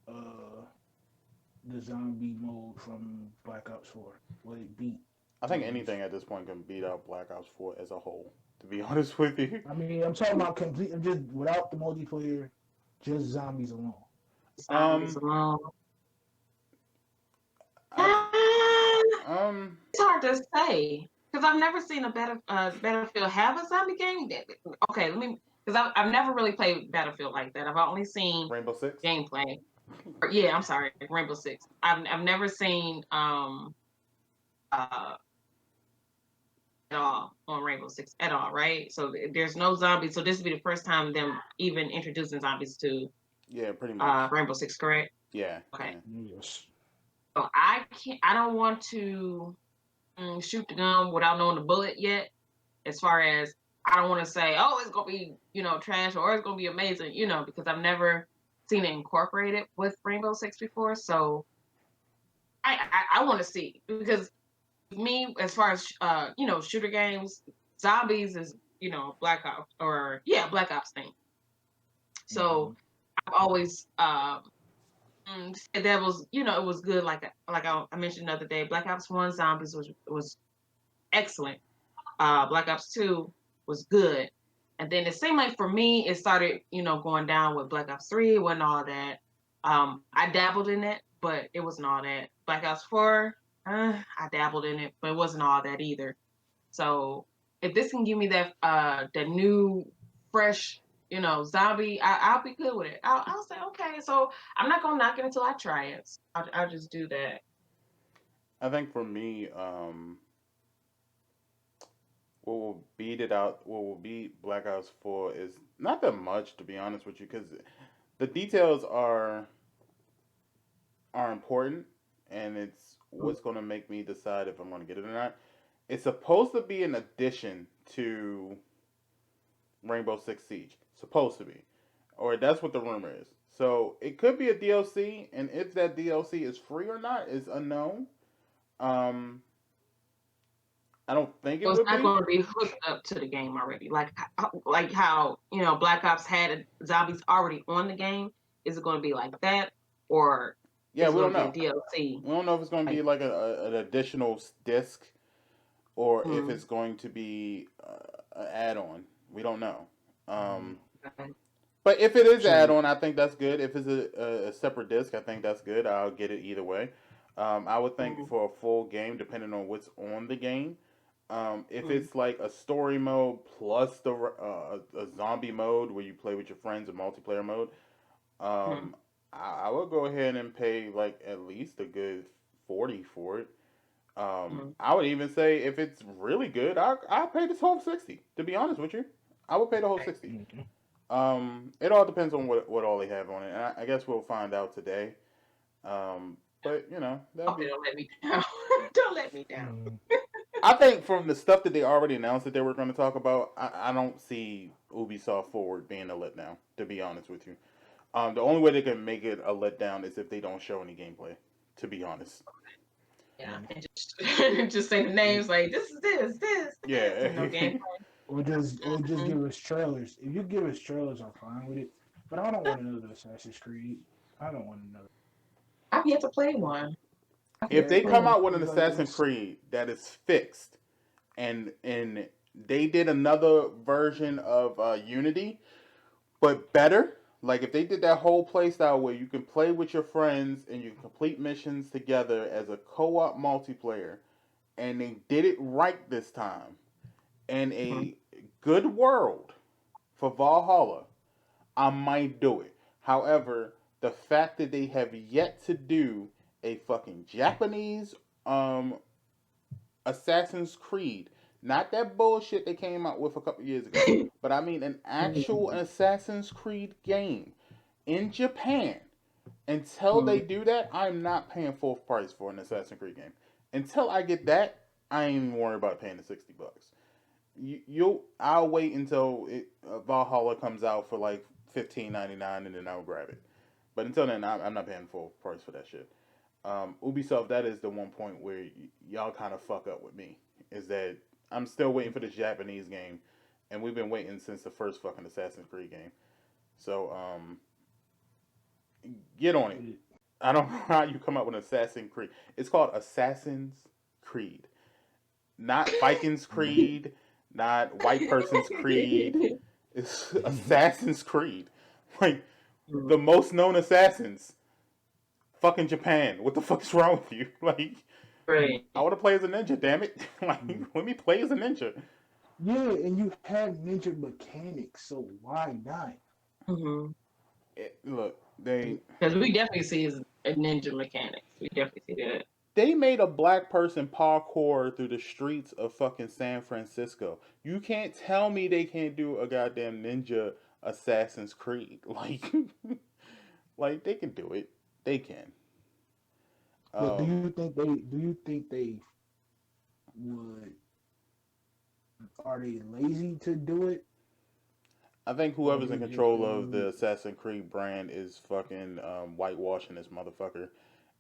S3: uh the zombie mode from Black Ops 4? Will it beat
S1: I think
S3: zombies?
S1: anything at this point can beat out Black Ops 4 as a whole. To be honest with you.
S3: I mean, I'm talking about complete, just without the multiplayer, just zombies alone.
S2: Zombies
S1: Um,
S2: alone.
S1: I
S2: It's hard to say because I've never seen a Battlefield have a zombie game. Okay, let me because I've never really played Battlefield like that. I've only seen
S1: Rainbow Six.
S2: gameplay. Yeah, I'm sorry, Rainbow Six. I've never seen uh at all on Rainbow Six at all, right? So there's no zombies. So this would be the first time them even introducing zombies to
S1: Yeah, pretty much.
S2: Rainbow Six, correct?
S1: Yeah,
S2: Okay.
S1: yeah.
S3: Yes.
S2: So I can't. I don't want to shoot the gun without knowing the bullet yet. As far as I don't want to say, oh, it's gonna be trash or it's gonna be amazing, because I've never seen it incorporated with Rainbow Six before. So I want to see because me as far as shooter games, zombies is Black Ops or Black Ops thing.
S3: Mm-hmm.
S2: So I've always said that was it was good. Like I mentioned the other day, Black Ops One Zombies was excellent. Black Ops 2 was good. And then it seemed like for me, it started, going down with Black Ops 3. It wasn't all that. I dabbled in it, but it wasn't all that. Black Ops 4, I dabbled in it, but it wasn't all that either. So if this can give me that new, fresh, zombie, I'll be good with it. I'll say, okay, so I'm not gonna knock it until I try it. I'll just do that.
S1: I think for me, what will beat it out, what will beat Black Ops 4 is not that much, to be honest with you, because the details are important, and it's what's going to make me decide if I'm going to get it or not. It's supposed to be an addition to Rainbow Six Siege. Supposed to be. Or that's what the rumor is. So it could be a DLC, and if that DLC is free or not is unknown. Um, I don't think
S2: So
S1: it
S2: it's
S1: would
S2: not
S1: be.
S2: going to be hooked up to the game already, like how Black Ops had zombies already on the game. Is it going to be like that, or
S1: Yeah,
S2: is it
S1: we
S2: going
S1: don't
S2: to be a
S1: know.
S2: DLC?
S1: We don't know if it's going to be
S2: Like,
S1: like an additional disc. or if it's going to be an add-on. We don't know.
S3: Mm.
S2: Okay.
S1: But if it is
S3: So
S1: add-on, I think that's good. If it's a separate disc, I think that's good. I'll get it either way. I would think
S2: Mm,
S1: for a full game, depending on what's on the game, if
S2: mm,
S1: it's like a story mode plus a zombie mode where you play with your friends, a multiplayer mode,
S2: mm,
S1: um, I would go ahead and pay like at least a good 40 for it.
S2: mm.
S1: I would even say if it's really good, I pay this whole 60. To be honest with you, I would pay the whole 60.
S3: okay.
S1: It all depends on what all they have on it, and I guess we'll find out today. But you know that'd
S2: Okay,
S1: be.
S2: don't let me down. Don't let me down.
S3: Mm.
S1: I think from the stuff that they already announced that they were going to talk about, I don't see Ubisoft Forward being a letdown. To be honest with you, the only way they can make it a letdown is if they don't show any gameplay. To be honest,
S2: Yeah,
S3: Mm.
S2: and just just say the names like this is this,
S1: yeah.
S2: and no gameplay.
S3: Or just
S2: Mm-mm.
S3: give us trailers. If you give us trailers, I'm fine with it. But I don't want another Assassin's Creed. I don't want another.
S2: I've yet to play one. I've
S1: If
S2: yet to
S1: they
S3: Yeah,
S2: play
S1: come
S2: one.
S1: out with an
S3: it's like
S1: Assassin's
S3: it's.
S1: Creed that is fixed, and they did another version of Unity, but better. Like if they did that whole play style where you can play with your friends and you can complete missions together as a co-op multiplayer, and they did it right this time, and
S2: Mhm.
S1: a good world for Valhalla, I might do it. However, the fact that they have yet to do a fucking Japanese um Assassin's Creed, not that bullshit they came out with a couple years ago, but I mean an actual Assassin's Creed game in Japan. Until they
S2: Mhm.
S1: do that, I'm not paying full price for an Assassin's Creed game. Until I get that, I ain't even worried about paying the $60. I'll wait until Valhalla comes out for like 15.99 and then I'll grab it. But until then, I'm not paying full price for that shit. Ubisoft, that is the one point where y'all kind of fuck up with me. Is that I'm still waiting for this Japanese game, and we've been waiting since the first fucking Assassin's Creed game. So get on it. I don't know how you come up with Assassin's Creed. It's called Assassin's Creed, not Vikings Creed, not White Person's Creed. It's Assassin's Creed. Like the most known assassins. Fucking Japan. What the fuck is wrong with you? Like,
S2: Right.
S1: I want to play as a ninja. Damn it! Like, let me play as a ninja.
S3: Yeah, and you have ninja mechanics, so why not?
S2: Mhm.
S1: Look, they
S2: Because we definitely see his ninja mechanics. We definitely see that.
S1: they made a black person parkour through the streets of fucking San Francisco. You can't tell me they can't do a goddamn ninja Assassin's Creed. Like, like they can do it. They can.
S3: But do
S1: Um,
S3: you think they would are they lazy to do it,
S1: I think
S3: or
S1: whoever's
S3: they
S1: in
S3: just
S1: control of
S3: really
S1: the Assassin's Creed brand is fucking whitewashing this motherfucker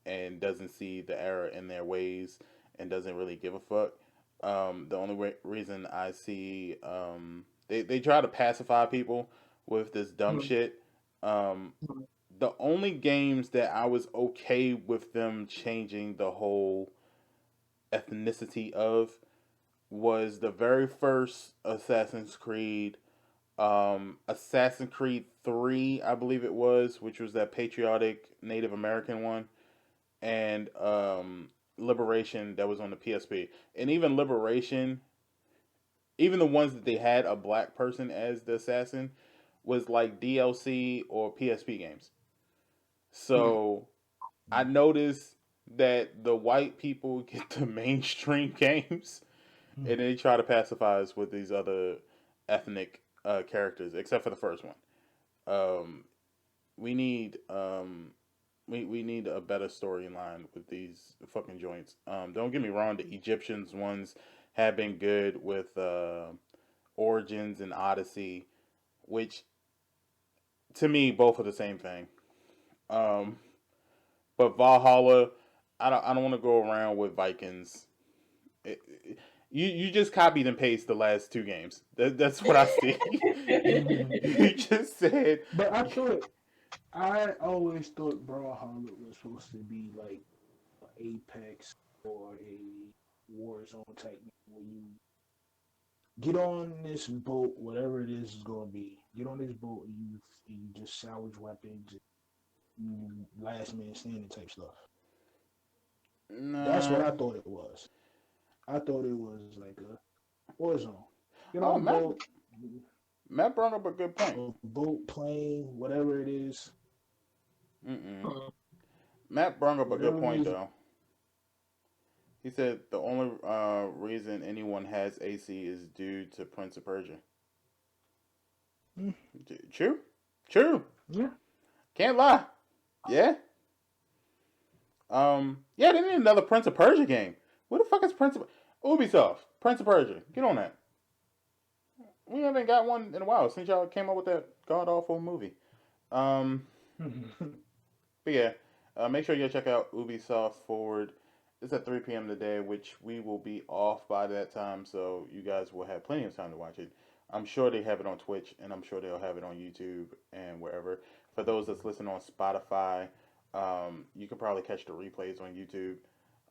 S1: and doesn't see the error in their ways and doesn't really give a fuck. The only reason I see they try to pacify people with this dumb
S2: Mhm.
S1: shit. Um,
S2: Mhm.
S1: the only games that I was okay with them changing the whole ethnicity of was the very first Assassin's Creed, Assassin's Creed 3, I believe it was, which was that patriotic Native American one, and Liberation that was on the PSP. And even Liberation, even the ones that they had a black person as the assassin, was like DLC or PSP games.
S2: Mhm.
S1: So I noticed that the white people get the mainstream games
S3: mm,
S1: and they try to pacify us with these other ethnic characters, except for the first one. Um, we need we need a better storyline with these fucking joints. Don't get me wrong, the Egyptians ones have been good with Origins and Odyssey, which to me both are the same thing. Um, but Valhalla, I don't want to go around with Vikings. You just copied and pasted the last two games. That's what I see.
S3: mm.
S1: You just said
S3: But I always thought Brawlhalla was supposed to be like Apex or a Warzone type game where you get on this boat, whatever it is going to be. Get on this boat and you just salvage weapons, you last man standing type stuff. That's what
S1: Nah.
S3: I thought it was. I thought it was like a Warzone. Get on
S1: Oh,
S3: the boat,
S1: Matt brought up a good point.
S3: a boat, plane, whatever it is,
S1: Mm-mm.
S2: Hmm.
S1: Matt brought up a good
S3: whatever it
S1: point
S3: is.
S1: though. He said the only reason anyone has AC is due to Prince of Persia.
S3: Mm,
S1: True, true.
S3: yeah.
S1: Can't lie. Yeah. Yeah, they need another Prince of Persia game. What the fuck is Prince of Ubisoft? Prince of Persia. Get on that. We haven't got one in a while since y'all came up with that god awful movie. Um, but yeah, make sure you check out Ubisoft Forward. It's at 3 p.m. today, which we will be off by that time, so you guys will have plenty of time to watch it. I'm sure they have it on Twitch, and I'm sure they'll have it on YouTube and wherever. For those that's listening on Spotify, you can probably catch the replays on YouTube.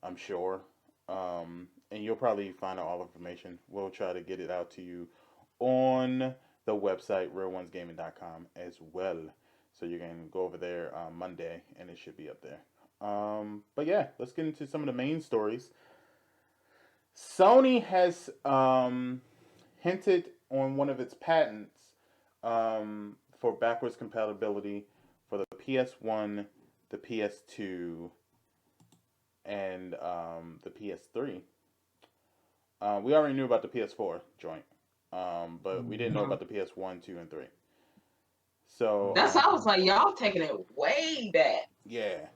S1: I'm sure, and you'll probably find out all the information. We'll try to get it out to you on the website RealOnesGaming.com as well. So you can go over there Monday, and it should be up there. But yeah, let's get into some of the main stories. Sony has hinted on one of its patents for backwards compatibility for the PS1, the PS2, and the PS3. We already knew about the PS4 joint, but we didn't know
S3: Mhm.
S2: Mhm.
S1: about the PS1, 2, and 3. So,
S2: That's I was like, y'all taking it way back.
S1: yeah.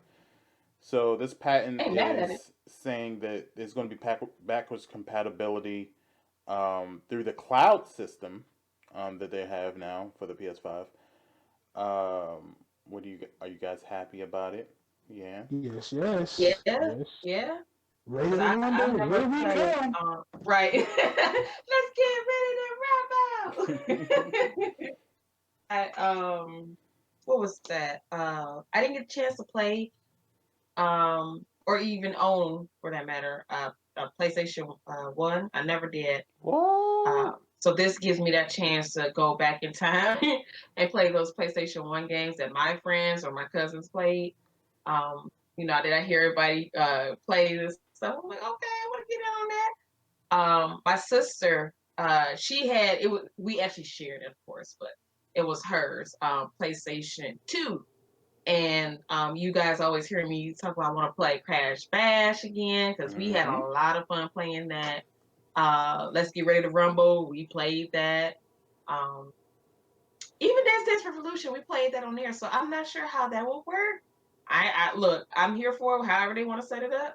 S1: So this patent
S2: Ain't mad at it.
S1: is saying that there's going to be backwards compatibility through the cloud system that they have now for the PS5. What do you are you guys happy about it? Yeah.
S3: Yes, yes,
S2: Yeah,
S3: yes.
S2: yeah.
S3: Ready
S2: Cause
S3: to
S2: I've
S3: rumble?
S2: never
S3: Here we
S2: played.
S3: come.
S2: Right. Let's get ready to rap out. I what was that? I didn't get a chance to play or even own for that matter a PlayStation 1. I never did.
S1: What?
S2: So this gives me that chance to go back in time and play those PlayStation 1 games that my friends or my cousins played. Did I hear everybody play this stuff? I'm like, okay, I want to get in on that. My sister, she had it. We actually shared it, of course, but it was hers. PlayStation 2, and you guys always hear me talk about I want to play Crash Bash again because we had a
S1: Mm-hmm.
S2: lot of fun playing that. Let's Get Ready to Rumble. We played that. Um, even Dance Dance Revolution, we played that on there. So I'm not sure how that will work. I look, I'm here for however they want to set it up.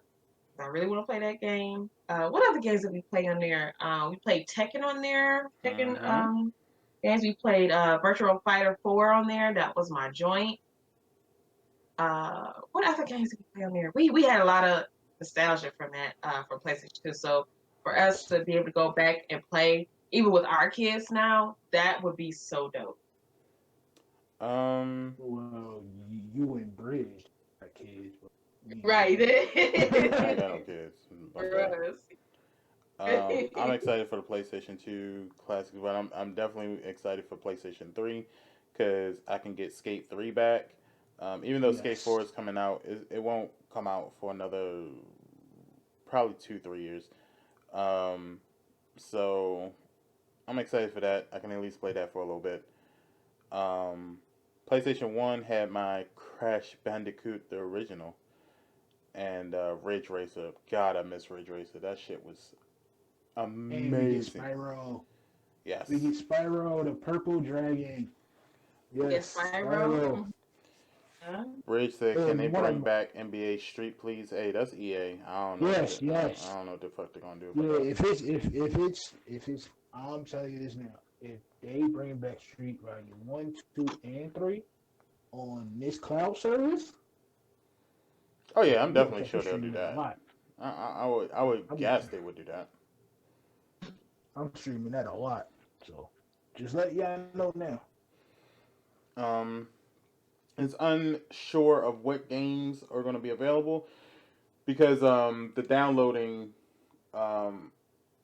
S2: I really want to play that game. What other games did we play on there? We played Tekken on there. Tekken
S1: Mm-hmm.
S2: games. We played Virtual Fighter 4 on there. That was my joint. What other games did we play on there? We had a lot of nostalgia from that from PlayStation 2. So for us
S3: Yes.
S2: to be able to go back and play, even with our kids now, that would be so dope.
S1: Um.
S3: Well, you and Bridge got kids, but me and
S2: Right.
S3: Bridge.
S1: I ain't got no kids.
S2: For
S1: Okay.
S2: us.
S1: I'm excited for the PlayStation 2 Classic, but I'm definitely excited for PlayStation 3 because I can get Skate 3 back. Even though Skate
S3: Yes.
S1: 4 is coming out, it won't come out for another probably 2 3 years. Um, so I'm excited for that. I can at least play that for a little bit. Um, PlayStation 1 had my Crash Bandicoot, the original, and Ridge Racer. God, I miss Ridge Racer. That shit was
S3: And we get
S1: amazing.
S3: Spyro.
S1: Yes.
S3: We get Spyro, the purple dragon.
S2: Yes,
S3: Yes,
S2: Spyro.
S3: Spyro.
S1: Ridge said, "Can they
S3: One of
S1: bring back NBA Street, please?" Hey, that's EA. I don't know what
S3: yes,
S1: I
S3: yes.
S1: don't know what the fuck they're gonna do about
S3: Yeah,
S1: that.
S3: if it's I'm telling you this now. If they bring back Street Volume 1, 2, and 3 on this cloud service,
S1: Oh yeah,
S3: man,
S1: I'm
S3: you're gonna
S1: definitely
S3: catch me
S1: sure they'll do
S3: streaming that a
S1: that.
S3: lot.
S1: I would
S3: I'm
S1: guess they would do that.
S3: I'm streaming that a lot. So just let y'all know now.
S1: Um, it's unsure of what games are going to be available because the downloading um,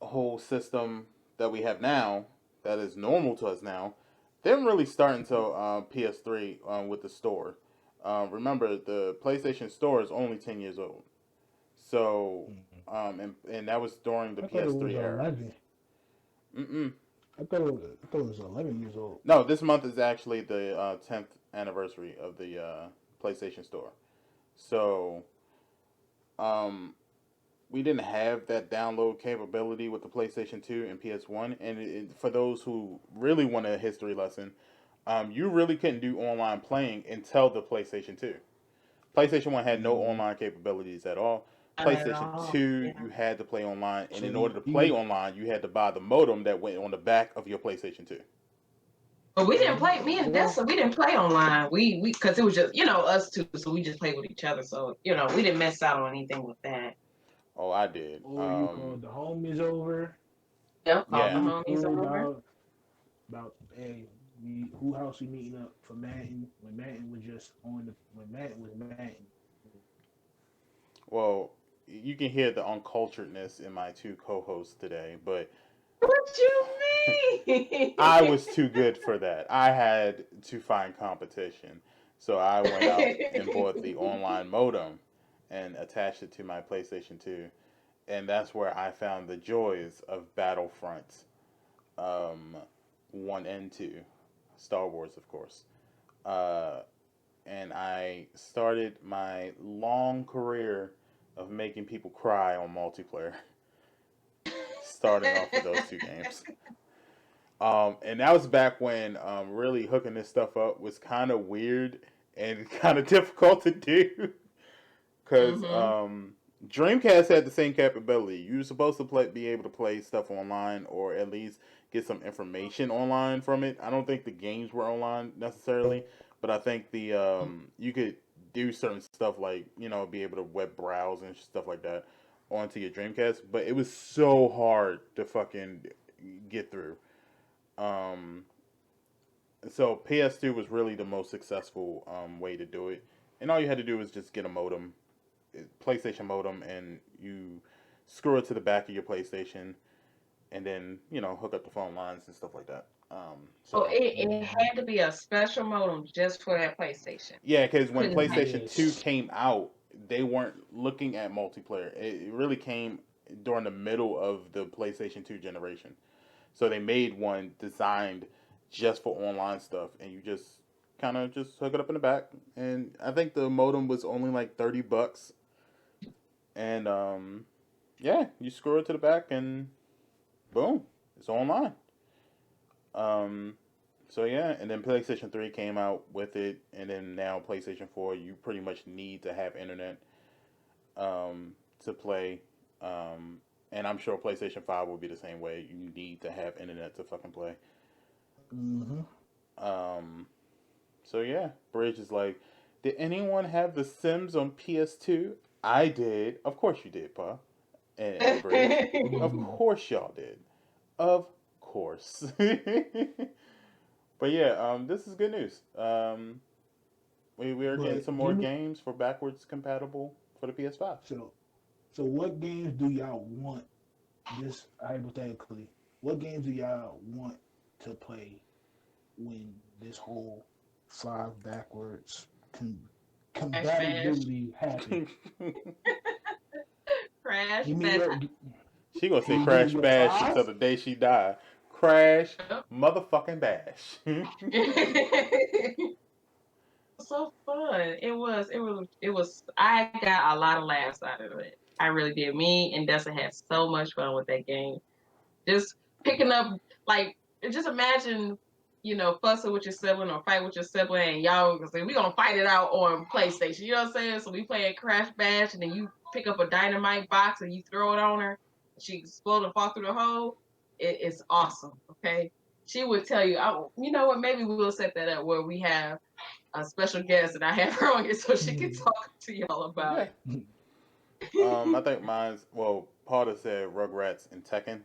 S1: whole system that we have now, that is normal to us now, didn't really start until PS3 with the store. Remember, the PlayStation Store is only 10 years old. So,
S3: Mhm.
S1: and that was during the
S3: I thought it was
S1: PS3 era.
S3: 11.
S1: Mm-mm.
S3: I thought it was 11 years old.
S1: No, this month is actually the 10th anniversary of the PlayStation Store. So, um, we didn't have that download capability with the PlayStation 2 and PS1. And for those who really want a history lesson, you really couldn't do online playing until the PlayStation 2. PlayStation 1 had no
S3: Mm,
S1: online capabilities at all.
S2: Not at
S1: PlayStation
S2: all.
S1: 2,
S2: Yeah.
S1: you had to play online, and
S3: so
S1: in order to play
S3: you
S1: online, you had to buy the modem that went on the back of your PlayStation 2.
S2: But we didn't
S3: mm,
S2: play. Me and
S3: well,
S2: Dessa, we didn't play online. We because it was just us two, so we just played with each other. So we didn't miss out on anything with that.
S1: Oh, I did.
S3: or you called the homies over
S2: Yep,
S3: and
S2: called the
S1: Yeah.
S3: you
S2: homies
S3: cool
S2: over.
S3: about hey, who house we meeting up for Madden when Madden was just on the when Madden was Madden.
S1: Well, you can hear the unculturedness in my two co-hosts today, but
S2: What you mean?
S1: I was too good for that. I had to find competition. So I went out and bought the online modem and attached it to my PlayStation 2. And that's where I found the joys of Battlefront um, 1 and 2. Star Wars, of course. Uh, and I started my long career of making people cry on multiplayer, starting off with those two games. And that was back when really hooking this stuff up was kind of weird and kind of difficult to do because
S2: Mhm.
S1: Dreamcast had the same capability. You were supposed to be able to play stuff online or at least get some information online from it. I don't think the games were online necessarily, but I think the you could do certain stuff like be able to web browse and stuff like that onto your Dreamcast. But it was so hard to fucking get through. Um, so PS2 was really the most successful way to do it, and all you had to do was just get a modem, PlayStation modem, and you screw it to the back of your PlayStation, and then hook up the phone lines and stuff like that.
S2: So
S1: So
S2: it had to be a special modem just for that PlayStation.
S1: yeah, because when
S2: Couldn't have.
S1: PlayStation 2
S3: Yes.
S1: came out, they weren't looking at multiplayer. It really came during the middle of the PlayStation 2 generation. So they made one designed just for online stuff, and you just kind of just hook it up in the back. And I think the modem was only like $30, and yeah, you screw it to the back, and boom, it's online. Um, so yeah, and then PlayStation 3 came out with it, and then now PlayStation 4, you pretty much need to have internet to play. Um, and I'm sure PlayStation 5 will be the same way. You need to have internet to fucking play.
S3: Mm-hmm.
S1: Um, so yeah, Bridge is like, did anyone have The Sims on PS2? I did. Of course you did, Pa. And Bridge. Of
S3: Mm-hmm.
S1: course y'all did. Of course. But yeah, this is good news. We are getting
S3: But
S1: some more
S3: give me
S1: games for backwards compatible for the PS5.
S3: so so what games do y'all want? Just hypothetically, what games do y'all want to play when this whole five backwards
S2: Crash bash,
S3: compatibility happen?
S2: crash
S3: Give me
S2: bash.
S3: your
S1: She gonna
S3: can
S1: say
S3: you give me
S1: Crash
S3: your
S1: Bash until
S3: five?
S1: the day she die. Crash
S2: Yep.
S1: motherfucking Bash.
S2: So fun. It was. I got a lot of laughs out of it. I really did. Me and Dessa had so much fun with that game. Just picking up, like, just imagine, fussing with your sibling or fight with your sibling, and y'all gonna say we gonna fight it out on PlayStation. You know what I'm saying? So we playing Crash Bash, and then you pick up a dynamite box and you throw it on her. She explode and fall through the hole. It's awesome. Okay. She would tell you, you know what? Maybe we'll set that up where we have a special guest, and I have her on here so she can
S3: Mm.
S2: talk to y'all about
S1: Yeah.
S2: it.
S1: I think mine's Potter said Rugrats and Tekken.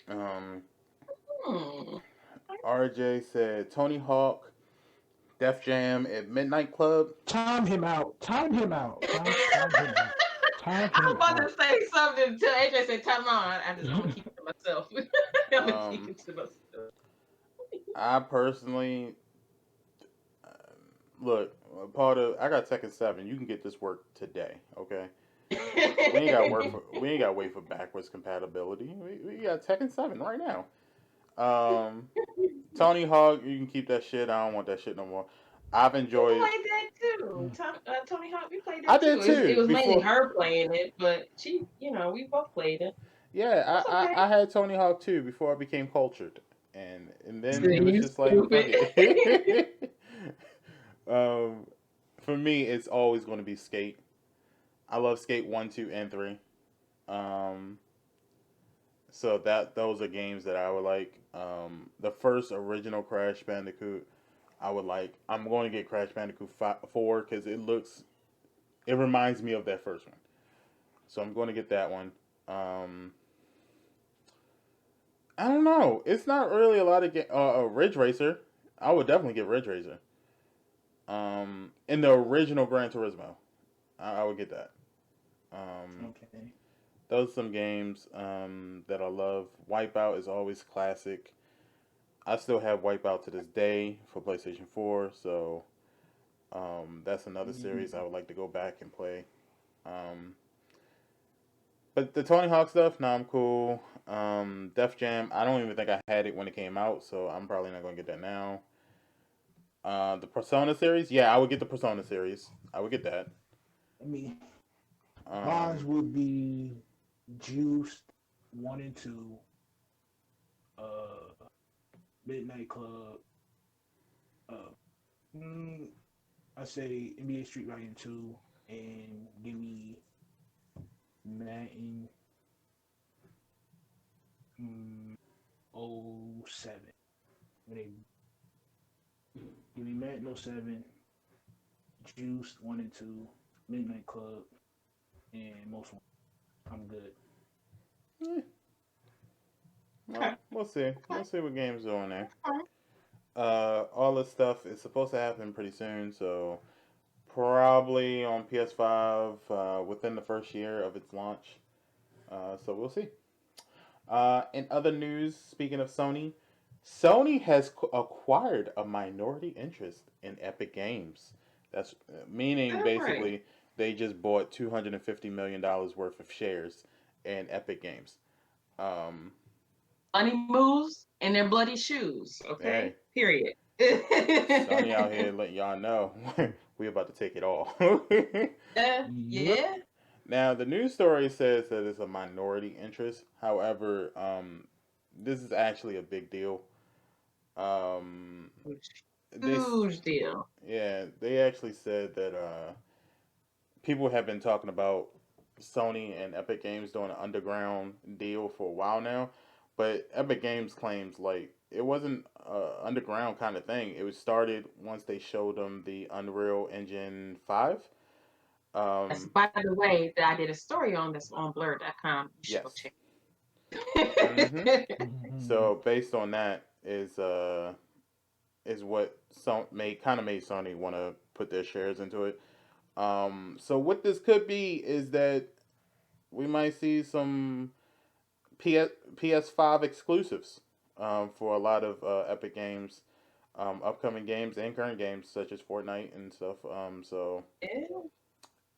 S1: Um,
S2: Hmm.
S1: RJ said Tony Hawk, Def Jam at Midnight Club.
S3: Time him out. Time him out. Time him out.
S2: I'm
S3: talking
S2: about to
S3: about?
S2: say something until AJ said, "Time on." I'm gonna keep it to myself. I'm gonna keep
S1: Um,
S2: it to myself.
S1: I personally look, part of I got Tekken 7. You can get this work today, okay? We ain't got to wait for backwards compatibility. We got Tekken 7 right now. Um, Tony Hawk, you can keep that shit. I don't want that shit no more. I've
S2: We
S1: enjoyed.
S2: played that too. Tony Hawk, we played
S1: I
S2: that
S1: did
S2: too. It
S1: too
S2: was mainly
S1: before.
S2: her playing it, but she, we both played it.
S1: Yeah,
S2: That's okay.
S1: I had Tony Hawk too before I became cultured, and then it
S2: See,
S1: was
S2: you
S1: just like fuck
S2: stupid.
S1: it. um, for me, it's always going to be Skate. I love Skate 1, 2, and 3. Um, so that those are games that I would like. The first original Crash Bandicoot, I would like. I'm going to get Crash Bandicoot 4 because it reminds me of that first one. So I'm going to get that one. Um, I don't know. It's not really a lot of Ridge Racer. I would definitely get Ridge Racer. In the original Gran Turismo, I would get that. Um,
S3: Okay.
S1: those are some games that I love. Wipeout is always classic. I still have Wipeout to this day for PlayStation 4, so that's another series I would like to go back and play. Um, but the Tony Hawk stuff, nah, I'm cool. Def Jam, I don't even think I had it when it came out, so I'm probably not going to get that now. The Persona series, yeah, I would get the Persona series. I would get that.
S3: I mean, mine
S1: Um,
S3: would be Juiced 1 and 2, uh, Midnight Club. Uh, mm, I say NBA Street Fighter 2, and give me Madden mm, '07. When they give me Madden '07, Juiced 1 and 2, Midnight Club, and most one. I'm good.
S1: eh,
S2: Okay.
S1: well, we'll see.
S2: Okay.
S1: We'll see what games are on there.
S2: Okay.
S1: All this stuff is supposed to happen pretty soon, so probably on PS5 within the first year of its launch. So we'll see. In other news, speaking of Sony, Sony has acquired a minority interest in Epic Games. That's meaning
S2: All right.
S1: basically they just bought $250 million worth of shares in Epic Games. Um,
S2: Money moves in their bloody shoes. Okay.
S1: hey,
S2: Period.
S1: Sony out here letting y'all know we about to take it all.
S3: Yep.
S2: Yeah.
S1: Now the news story says that it's a minority interest. However, this is actually a big deal. Um, they
S2: Huge deal.
S1: Yeah, they actually said that people have been talking about Sony and Epic Games doing an underground deal for a while now, but Epic Games claims like it wasn't a underground kind of thing. It was started once they showed them the Unreal Engine 5.
S2: Yes,
S1: Um,
S2: by the way, that I did a story on this on blur.com. You should go
S1: yes.
S2: check
S1: Mm-hmm.
S2: it.
S3: Mhm.
S1: So based on that is what some made kind of made Sony want to put their shares into it. So what this could be is that we might see some PS5 exclusives for a lot of Epic Games, upcoming games and current games such as Fortnite and stuff.
S2: Yeah.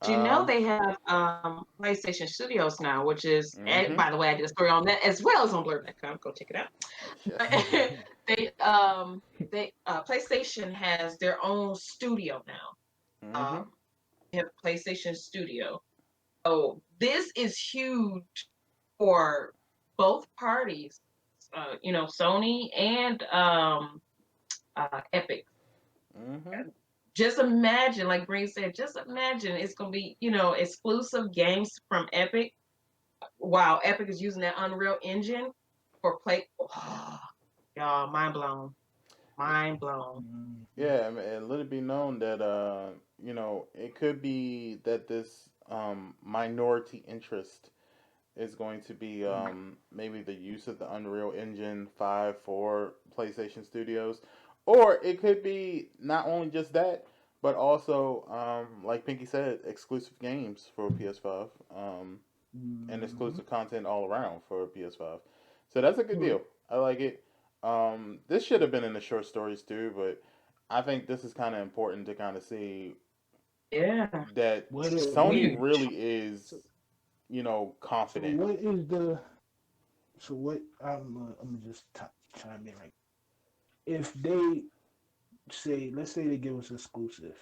S2: You know
S1: Um,
S2: they have PlayStation Studios now, which is,
S1: mm-hmm.
S2: by the way, I did a story on that as well as on blur.com. Go check it out.
S1: Yes.
S2: But PlayStation has their own studio now.
S1: Mm-hmm.
S2: They have PlayStation Studio. So this is huge for both parties. Sony and Epic.
S1: Mm-hmm.
S2: Just imagine, like Green said, just imagine it's gonna be, exclusive games from Epic while Epic is using that Unreal Engine for play. Oh, y'all, mind blown. Mind blown.
S3: Mhm.
S1: Yeah, I mean, and let it be known that it could be that this minority interest is going to be maybe the use of the Unreal Engine 5 for PlayStation Studios. Or it could be not only just that, but also, like Pinky said, exclusive games for PS5, and
S3: Mm-hmm.
S1: exclusive content all around for PS5. So that's a good
S2: Mhm.
S1: deal. I like it. This should have been in the short stories too, but I think this is kind of important to kind of see
S2: Yeah,
S1: that
S3: What
S2: it's
S3: is
S1: Sony
S3: what?
S2: huge.
S1: really is,
S3: So, so
S1: confident.
S3: what is the? So what? I'm gonna just chime in right. If they say, let's say they give us exclusive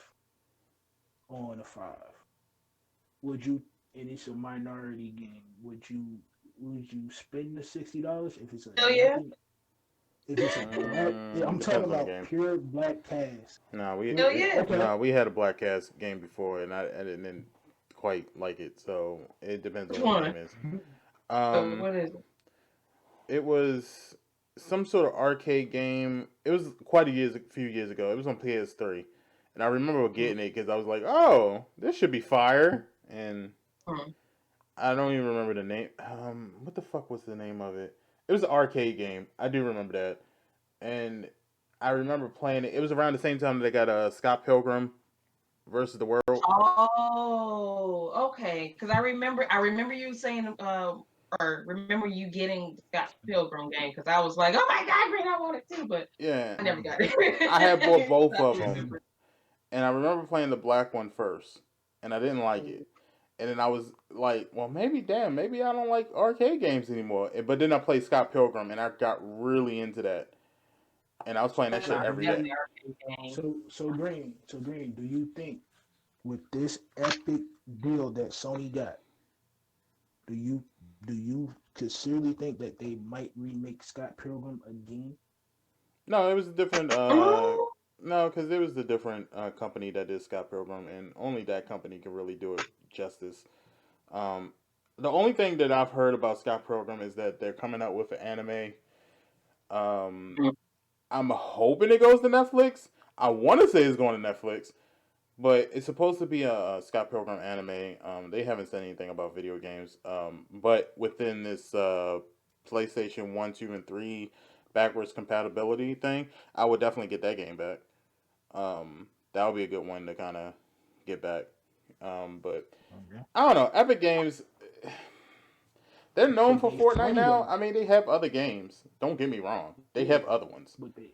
S3: on a five, would you? And it's a minority game. Would you spend the $60 if it's a
S2: Hell yeah,
S3: nothing? If it's a black, I'm talking
S1: Depends on the
S3: about
S1: game.
S3: pure black pass.
S1: No, we
S2: hell yeah.
S3: Okay.
S1: no, we had a Black Cast game before, and I didn't quite like it. So it depends on
S2: Which
S1: what the
S2: one?
S1: game is.
S2: Oh,
S1: Um,
S2: what is it?
S1: it was some sort of arcade game. It was quite a few years ago. It was on PS3, and I remember getting it because I was like, "Oh, this should be fire." And
S2: Mhm.
S1: I don't even remember the name. What the fuck was the name of it? It was an arcade game. I do remember that, and I remember playing it. It was around the same time that they got Scott Pilgrim versus the World.
S2: Oh, okay. Because I remember you saying, or remember you getting Scott Pilgrim game. Because I was like, oh my God, Green, I want it too, but
S1: Yeah,
S2: I never got
S1: I had bought
S2: it.
S1: both
S2: I
S1: of them,
S2: remember.
S1: and I remember playing the black one first, and I didn't like
S2: Mhm.
S1: it. And then I was like, well, maybe I don't like arcade games anymore. But then I played Scott Pilgrim, and I got really into that, and I was playing
S3: So
S1: that
S2: No,
S1: shit
S3: do
S1: every
S2: that's
S1: day.
S3: you?
S2: the arcade game.
S3: So Green. Do you think with this epic deal that Sony got, do you sincerely think that they might remake Scott Pilgrim again?
S1: No, it was a different.
S2: Mm,
S1: No, because it was a different company that did Scott Pilgrim, and only that company can really do it justice. Um, the only thing that I've heard about Scott Pilgrim is that they're coming out with an anime. Um, I'm hoping it goes to Netflix. I want to say it's going to Netflix, but it's supposed to be a Scott Pilgrim anime. They haven't said anything about video games. But within this PlayStation 1, 2, and 3 backwards compatibility thing, I would definitely get that game back. That would be a good one to kind of get back. But
S3: Okay.
S1: I don't know. Epic Games, they're known
S3: But
S1: for
S3: they
S1: Fortnite
S3: funny
S1: now.
S3: though.
S1: I mean, they have other games. Don't get me wrong. They
S3: Yeah.
S1: have other ones.
S3: But they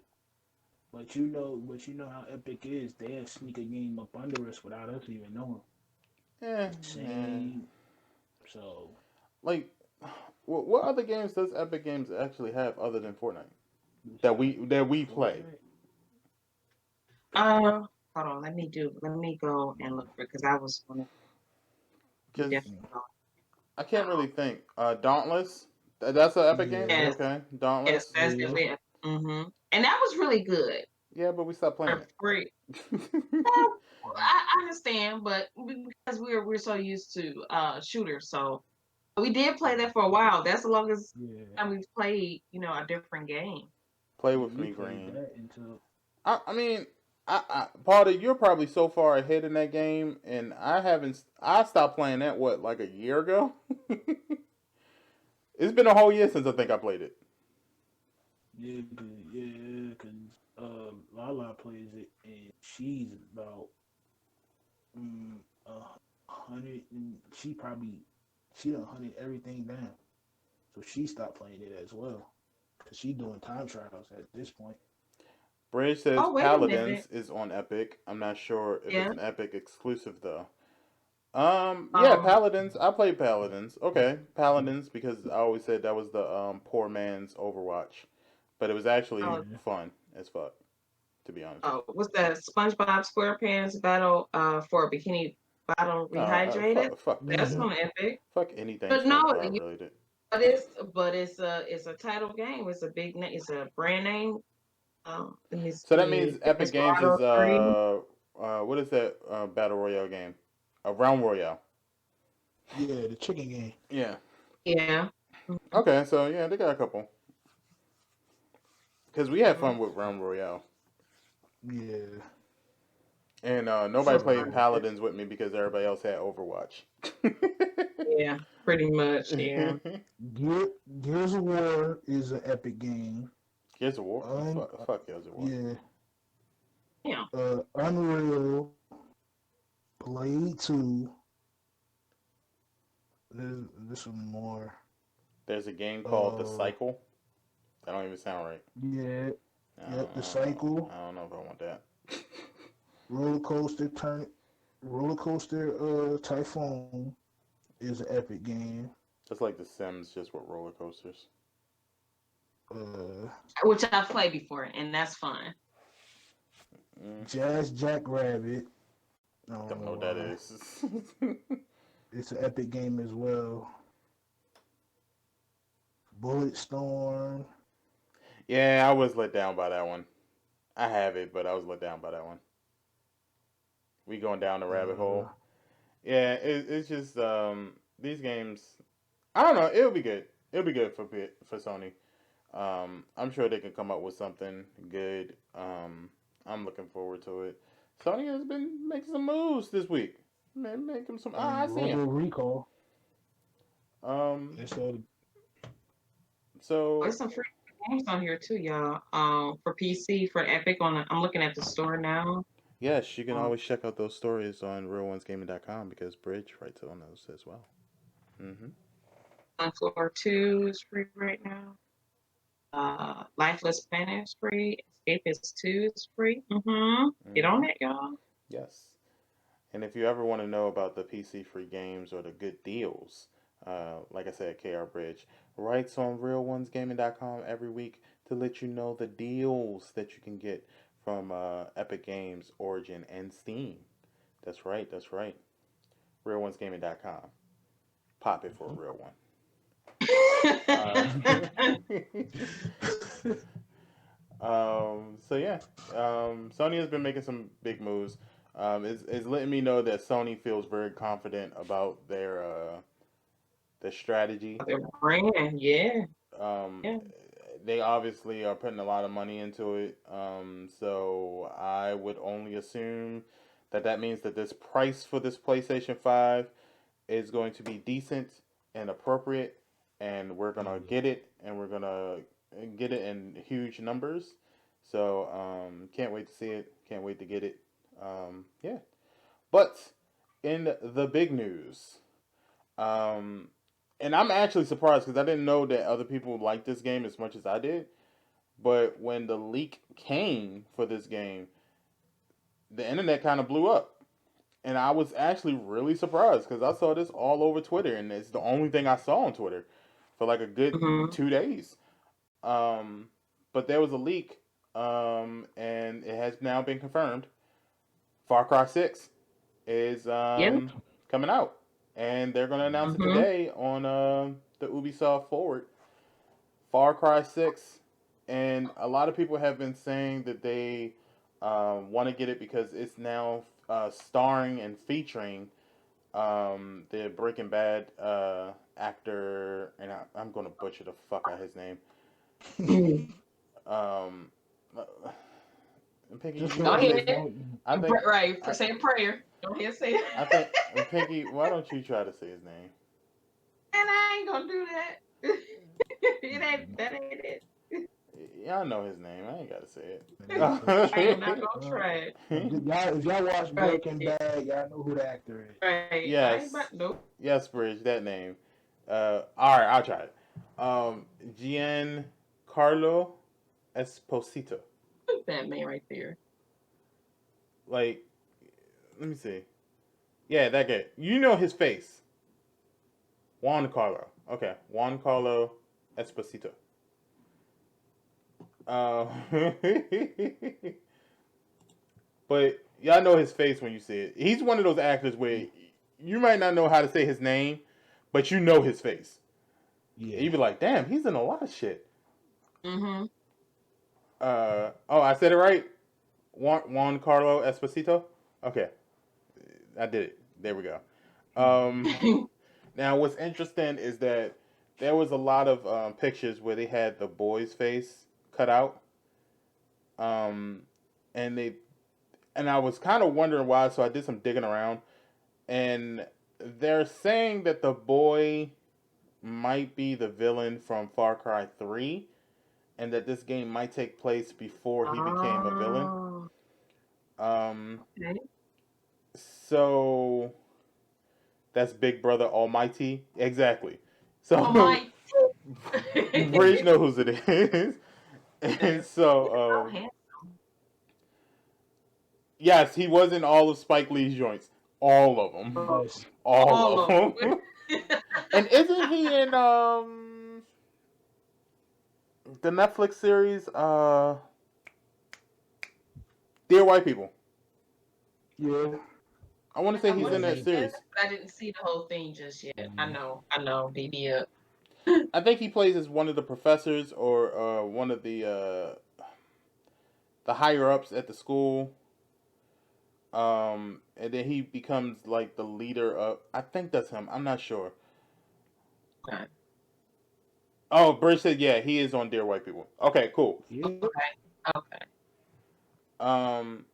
S3: but you know how Epic is. They'll sneak a game up under us without us even knowing.
S1: Yeah, yeah.
S3: Same. So
S1: Like, what other games does Epic Games actually have other than Fortnite
S3: besides
S1: that we play?
S3: Fortnite,
S2: hold on. Let me go and look for it because I was gonna
S1: Because
S2: definitely
S3: mm,
S2: go.
S1: I can't really think. Dauntless. That's an Epic game.
S3: yeah,
S2: Yes,
S1: Okay,
S2: yes,
S1: Dauntless.
S2: that's
S3: yeah.
S2: definitely it. And that was really good
S1: Yeah, but we stopped playing
S2: for
S1: it.
S2: free.
S3: Um,
S2: I understand, but because we're so used to shooters, so we did play that for a while. That's the longest
S3: yeah,
S2: time we've played, a different game.
S1: Play
S3: yeah.
S1: with
S3: We
S1: me,
S3: played
S1: Green.
S3: that until
S1: I mean, Potter, you're probably so far ahead in that game, and I haven't. I stopped playing that like a year ago. It's been a whole year since I think I played it.
S3: Lala plays it and she's about a hundred and she done hunted everything down. So she stopped playing it as well because she doing time trials at this point.
S1: Bridge says
S2: Oh, wait a minute.
S1: Paladins is on Epic. I'm not sure if it's
S2: Yeah.
S1: an Epic exclusive though. Yeah,
S2: Um.
S1: Paladins. I played Paladins. Okay, Paladins because I always said that was the poor man's Overwatch, but it was actually
S2: Oh,
S3: Yeah.
S1: fun as fuck. To be honest,
S2: what's that? SpongeBob SquarePants battle for Bikini Bottle
S1: no,
S2: Rehydrated.
S1: fuck that
S2: That's
S3: Mm-hmm.
S1: shit.
S2: on Epic.
S1: Fuck anything
S2: But no,
S1: SpongeBob related.
S2: but it's a title game. It's a big name. It's a brand name. Let me
S1: So that
S2: see.
S1: means Epic Games
S2: Desperado
S1: is
S2: 3.
S1: what is that battle royale game? A round royale.
S3: Yeah, the chicken game.
S1: Yeah.
S2: Yeah.
S1: Okay, so yeah, they got a couple. Because we had
S2: Mhm.
S1: fun with round royale,
S3: Yeah.
S1: and nobody
S2: So
S1: played
S3: So
S1: Paladins with me because everybody else had Overwatch.
S2: yeah, pretty much. Yeah.
S3: Gears of War is an epic game.
S1: Gears of War.
S3: Un,
S1: Fuck Gears of War.
S3: yeah,
S2: Yeah.
S3: Unreal, Blade 2. There's some more.
S1: There's a game called The
S3: Uh,
S1: Cycle. That don't even sound right.
S3: yeah,
S1: I
S3: yep. The
S1: don't, I don't know.
S3: Cycle,
S1: I don't know if I want that.
S3: roller coaster turn, roller coaster. Typhoon is an epic game.
S1: Just like The Sims, just with roller coasters.
S3: Uh,
S2: Which I've played before, and that's fun.
S1: Mm,
S3: Jazz Jackrabbit. I don't
S1: don't know
S3: know
S1: what that
S3: why.
S1: is.
S3: It's an epic game as well. Bulletstorm.
S1: Yeah, I was let down by that one. I have it, but I was let down by that one. We going down the rabbit
S3: Uh,
S1: hole. Yeah, it's just these games. I don't know. It'll be good. It'll be good for Sony. I'm sure they can come up with something good. I'm looking forward to it. Sony has been making some moves this week. Making some. I see him.
S3: Robo Recall.
S1: Um,
S3: It's a
S2: There's
S1: so
S2: some free games on here too, y'all. For PC, for Epic I'm looking at the store now.
S1: yes, you can
S2: Um,
S1: always check out those stories on RealOnesGaming.com because Bridge writes on those as well. Mm-hmm.
S2: Floor 2 is free right now. Lifeless Planet is free. Escapist 2 is free. Get on
S1: Mm-hmm.
S2: it, y'all.
S1: Yes. And if you ever want to know about the PC free games or the good deals, like I said, KR Bridge writes on RealOnesGaming.com every week to let you know the deals that you can get from Epic Games, Origin, and Steam. That's right, that's right. RealOnesGaming.com. Pop it for a real one. Uh, so yeah, Sony has been making some big moves. It's letting me know that Sony feels very confident about their strategy.
S2: Their brand, yeah,
S1: Um,
S2: yeah.
S1: they obviously are putting a lot of money into it. So I would only assume that that means that this price for this PlayStation 5 is going to be decent and appropriate, and we're gonna
S3: yeah.
S1: get it, and we're gonna get it in huge numbers. So can't wait to see it. Can't wait to get it. Yeah. But in the big news, um, and I'm actually surprised because I didn't know that other people liked this game as much as I did. But when the leak came for this game, the internet kind of blew up. And I was actually really surprised because I saw this all over Twitter, and it's the only thing I saw on Twitter for like a good
S2: Mm-hmm.
S1: 2 days. Um, but there was a leak, and it has now been confirmed. Far Cry 6 is
S2: Yeah.
S1: coming out, and they're going to announce it
S2: Mm-hmm.
S1: today on the Ubisoft Forward. Far Cry 6, and a lot of people have been saying that they want to get it because it's now starring and featuring the Breaking Bad actor, and I'm going to butcher the fuck out his name. Um, Pinky,
S3: Just
S1: you
S2: Go
S1: know
S3: say
S1: his
S3: yeah.
S2: ahead.
S1: name.
S3: Don't
S1: I think
S2: Right.
S1: I,
S2: Say a prayer. Go ahead, say it.
S1: I think Pinky. Why don't you try to say his name?
S2: And I ain't gonna do that. That ain't it.
S1: Y'all know his name. I ain't got to say
S2: I am not
S1: it.
S2: gonna try it.
S3: if y'all watch
S2: Right.
S3: Breaking Bad, y'all know who the actor is.
S2: Right. I ain't
S1: Yes,
S2: about nope.
S1: yes, Bridge. That name. All right, I'll try it. Giancarlo Esposito.
S2: That man right there.
S1: Like, let me see. Yeah, that guy. You know his face. Juan Carlo. Okay, Juan Carlo Esposito. Uh, but y'all know his face when you see it. He's one of those actors where you might not know how to say his name, but you know his face.
S3: Yeah.
S1: You be like, damn, he's in a lot of shit.
S2: Mm-hmm.
S1: Oh, I said it right. Juan Carlo Esposito. Okay, I did it. There we go. Um, Now, what's interesting is that there was a lot of pictures where they had the boy's face cut out, um, and they and I was kind of wondering why. So I did some digging around, and they're saying that the boy might be the villain from Far Cry 3, and that this game might take place before he became a villain.
S2: Oh.
S1: Um,
S2: Okay.
S1: so that's Big Brother Almighty. Exactly.
S2: Oh
S1: So
S2: my.
S1: Bridge knows who it is. And
S2: Oh,
S1: so,
S2: handsome.
S1: yes, he was in all of Spike Lee's joints. All of them.
S3: Yes.
S1: All
S2: All
S1: of
S2: of them.
S1: them. And isn't he in the Netflix series Dear White People?
S3: Yeah.
S1: I want to say
S2: I
S1: he's
S2: want to
S1: in
S3: Yeah.
S1: that
S2: say yes,
S1: series.
S2: but I didn't see the whole thing just yet.
S3: Yeah.
S2: I know, BB up.
S1: I think he plays as one of the professors or one of the higher ups at the school. And then he becomes like the leader of. I think that's him. I'm not sure.
S2: Okay.
S1: Oh, Bridge said, yeah, he is on Dear White People. Okay, cool.
S3: Yeah.
S2: Okay.
S1: Um,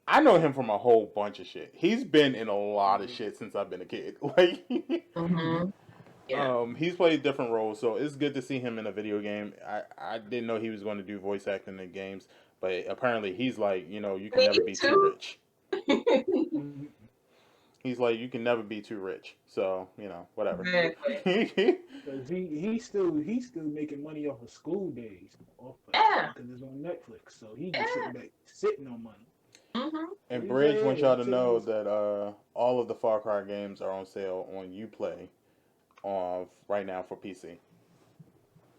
S1: I know him from a whole bunch of shit. He's been in a lot of shit since I've been a kid. Like,
S2: Mm-hmm. Yeah.
S1: he's played different roles, so it's good to see him in a video game. I didn't know he was going to do voice acting in games, but apparently he's like, you can
S2: Me
S1: never be too
S2: too.
S1: rich. He's like, you can never be too rich. So, whatever.
S2: Exactly.
S3: Cause he's still making money off of school days, off of,
S2: Yeah.
S3: because it's on Netflix. So he just
S2: Yeah.
S3: sitting back, sitting on money.
S2: Mm-hmm.
S3: So
S1: And
S3: he's like,
S1: Bridge wants
S3: hey,
S1: y'all
S3: I'm
S1: to
S3: sitting
S1: know
S3: on.
S1: that all of the Far Cry games are on sale on Uplay right now for PC.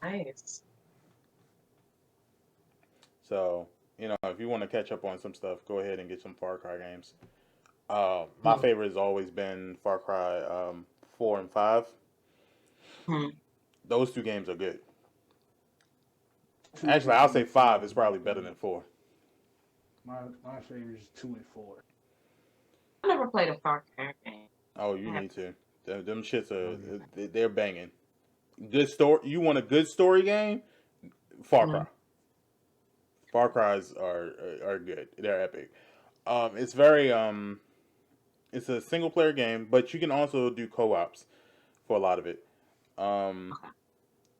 S2: Nice.
S1: So, if you want to catch up on some stuff, go ahead and get some Far Cry games. My
S2: Mm-hmm.
S1: favorite has always been Far Cry 4 and 5. Those two games are good.
S3: Two,
S1: Actually, I'll
S3: three,
S1: say
S3: and four
S1: 5 is
S3: is my
S1: probably better than
S3: favorite.
S1: 4.
S3: My favorite is 2 and 4.
S2: I never played a Far Cry game.
S1: Oh, you
S2: I have
S1: need to. Them shits
S3: Oh
S1: are
S3: yeah.
S1: they're banging. Good story. You want a good story game? Far
S2: to.
S1: Cry. Far Cries are good. They're epic. It's very it's a single player game, but you can also do co-ops for a lot of it. Um,
S2: Okay.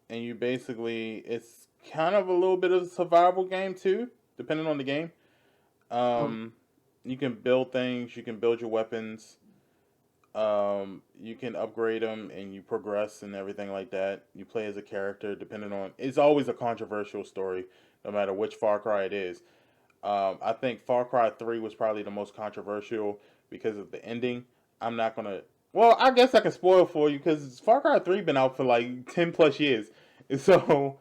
S1: and you basically it's kind of a little bit of a survival game too, depending on the game.
S2: Mm.
S1: Um, you can build things, you can build your weapons, you can upgrade them, and you progress and everything like that. You play as a character, depending on. It's always a controversial story, no matter which Far Cry it is. I think Far Cry 3 was probably the most controversial because of the ending. I'm not gonna. Well, I guess I can spoil for you because Far Cry 3 been out for like 10 plus years. So,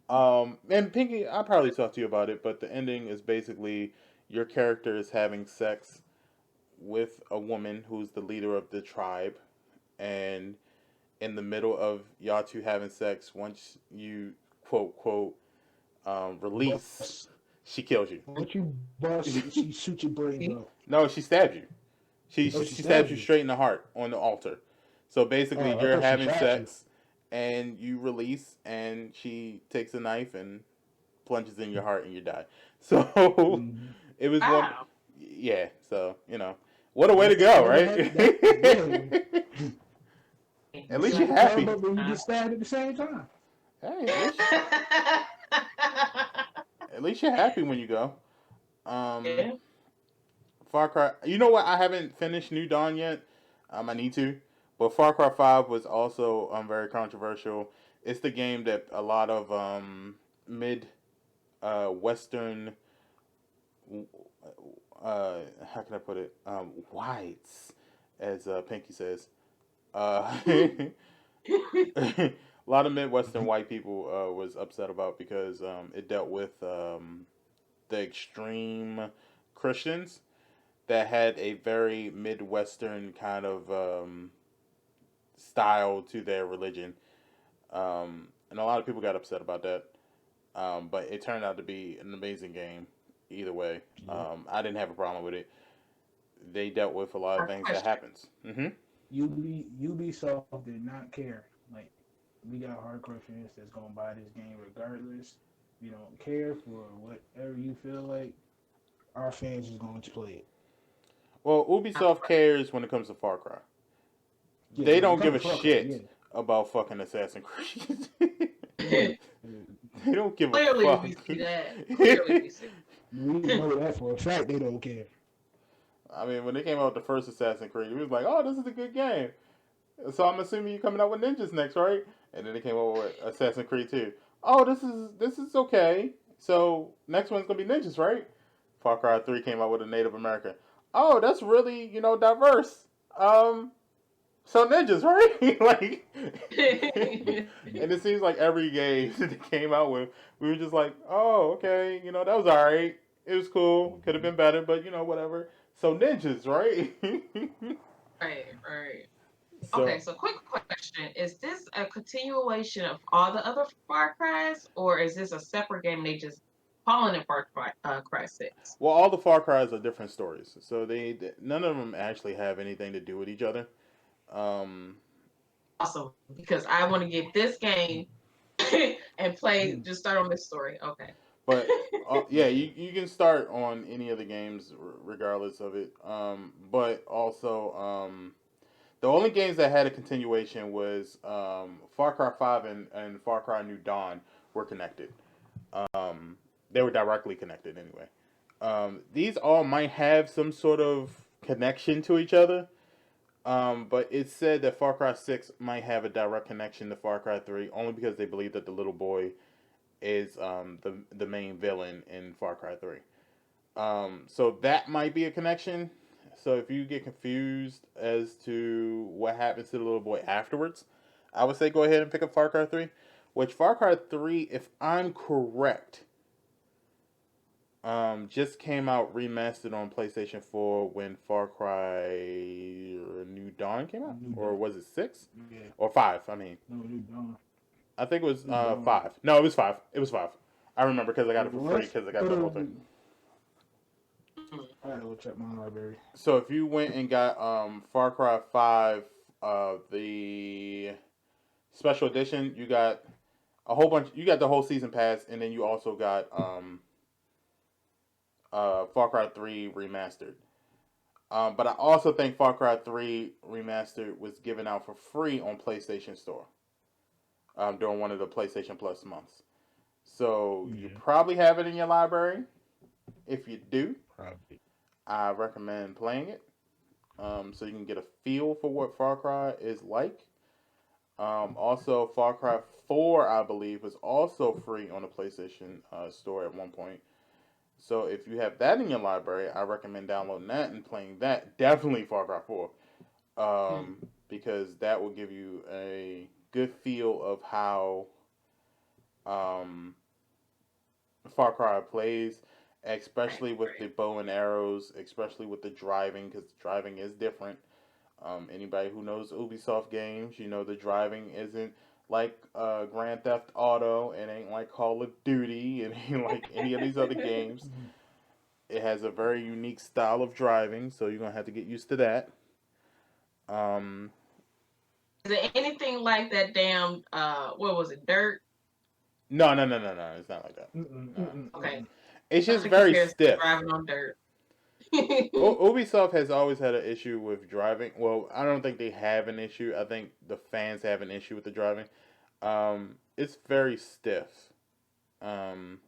S1: and Pinky, I'll probably talk to you about it, but the ending is basically your character is having sex with a woman who's the leader of the tribe, and in the middle of y'all two having sex, once you quote quote release,
S3: Bust.
S1: she kills you.
S3: Once you bust, she shoot your brains
S2: See?
S3: off.
S1: No, she stabs you. She,
S3: Oh,
S1: she
S3: she
S1: she stabs
S3: stabbed
S1: you
S3: you.
S1: straight in the heart on the altar. So basically,
S3: Oh, I
S1: you're
S3: thought she
S1: having
S3: shot you.
S1: sex, and you release, and she takes a knife and plunges in your heart, and you die. So
S3: Mm-hmm.
S1: it was one.
S2: Wow.
S1: Yeah. So what a way to
S3: That
S1: go,
S3: never happened. That
S1: right?
S3: yeah.
S1: At
S3: You
S1: least you're
S3: shot the club
S1: happy.
S3: up and you get stabbed at the same time.
S1: Hey, at least you're happy when you go. Um,
S2: Yeah.
S1: Far Cry. You know what? I haven't finished New Dawn yet. I need to, but Far Cry 5 was also very controversial. It's the game that a lot of mid Western how can I put it whites, as Pinky says. A lot of Midwestern white people was upset about because it dealt with the extreme Christians that had a very Midwestern kind of style to their religion, and a lot of people got upset about that. But it turned out to be an amazing game. Either way,
S3: Yeah.
S1: I didn't have a problem with it. They dealt with a lot of things that
S2: Question.
S1: happens. Mm-hmm.
S3: Ubisoft did not care. Like we got hardcore fans that's gonna buy this game regardless. We don't care for whatever you feel like. Our fans is going to play it.
S1: Well, Ubisoft cares when it comes to Far Cry.
S3: Yeah,
S1: They
S3: when it
S1: don't give
S3: comes
S1: a
S3: to Far Cry,
S1: shit
S3: yeah,
S1: about fucking Assassin's Creed.
S3: yeah.
S1: They don't give a
S2: Clearly,
S1: fuck.
S2: we see that. Clearly, we see.
S3: We know that for a fact. They don't care.
S1: I mean, when they came out with the first Assassin's Creed, we was like, oh, this is a good game. So I'm assuming you're coming out with ninjas next, right? And then they came out with Assassin's Creed 2. Oh, this is okay. So next one's gonna be ninjas, right? Far Cry 3 came out with a Native American. Oh, that's really diverse. Um, so ninjas, right? Like, and it seems like every game that they came out with, we were just like, oh, okay, that was all right. It was cool. Could have been better, but whatever. So ninjas, right?
S2: Right, right. Okay,
S1: So,
S2: so quick question. Is this a continuation of all the other Far Cry's, or is this a separate game they just calling it Cry 6?
S1: well, all the Far Cries are different stories. So none of them actually have anything to do with each other. Um,
S2: Awesome, because I want to get this game and play, just start on this story. Okay.
S1: but yeah, you can start on any of the games regardless of it. But also, the only games that had a continuation was Far Cry 5 and Far Cry New Dawn were connected. Um, they were directly connected anyway. These all might have some sort of connection to each other. But it said that Far Cry 6 might have a direct connection to Far Cry 3 only because they believe that the little boy is the main villain in Far Cry 3. So that might be a connection. So if you get confused as to what happens to the little boy afterwards, I would say go ahead and pick up Far Cry 3. Which Far Cry 3, if I'm correct, just came out remastered on PlayStation 4 when Far Cry New Dawn came out,
S3: New
S1: or
S3: Dawn.
S1: was it 6
S3: Yeah.
S1: or 5? I mean,
S3: No, New Dawn.
S1: I think it was
S3: New Dawn.
S1: 5. No, it was 5. It was 5. I remember because I got it for free
S3: What?
S1: because I got the whole thing.
S3: I gotta go check my library.
S1: So if you went and got Far Cry 5, the special edition, you got a whole bunch. You got the whole season pass, and then you also got Far Cry 3 remastered. But I also think Far Cry 3 remastered was given out for free on PlayStation Store during one of the PlayStation Plus months. So you probably have it in your library. If you do,
S3: Probably.
S1: I recommend playing it so you can get a feel for what Far Cry is like. Also, Far Cry 4, I believe, was also free on the PlayStation Store at one point. So if you have that in your library, I recommend downloading that and playing that. Definitely Far Cry 4. Because that will give you a good feel of how um, Far Cry plays, especially with the bow and arrows, especially with the driving, because driving is different. Anybody who knows Ubisoft games, the driving isn't like Grand Theft Auto. It ain't like Call of Duty. It ain't like any of these other games. It has a very unique style of driving, so you're gonna have to get used to that. Um,
S2: Is it anything like that damn what was it, Dirt?
S1: no, no, no, no, no. It's not like that. No.
S2: Okay.
S1: It's just
S2: Nothing
S1: very
S2: compares to
S1: stiff.
S2: driving on dirt.
S1: Ubisoft has always had an issue with driving. Well, I don't think they have an issue. I think the fans have an issue with the driving. It's very stiff. Um,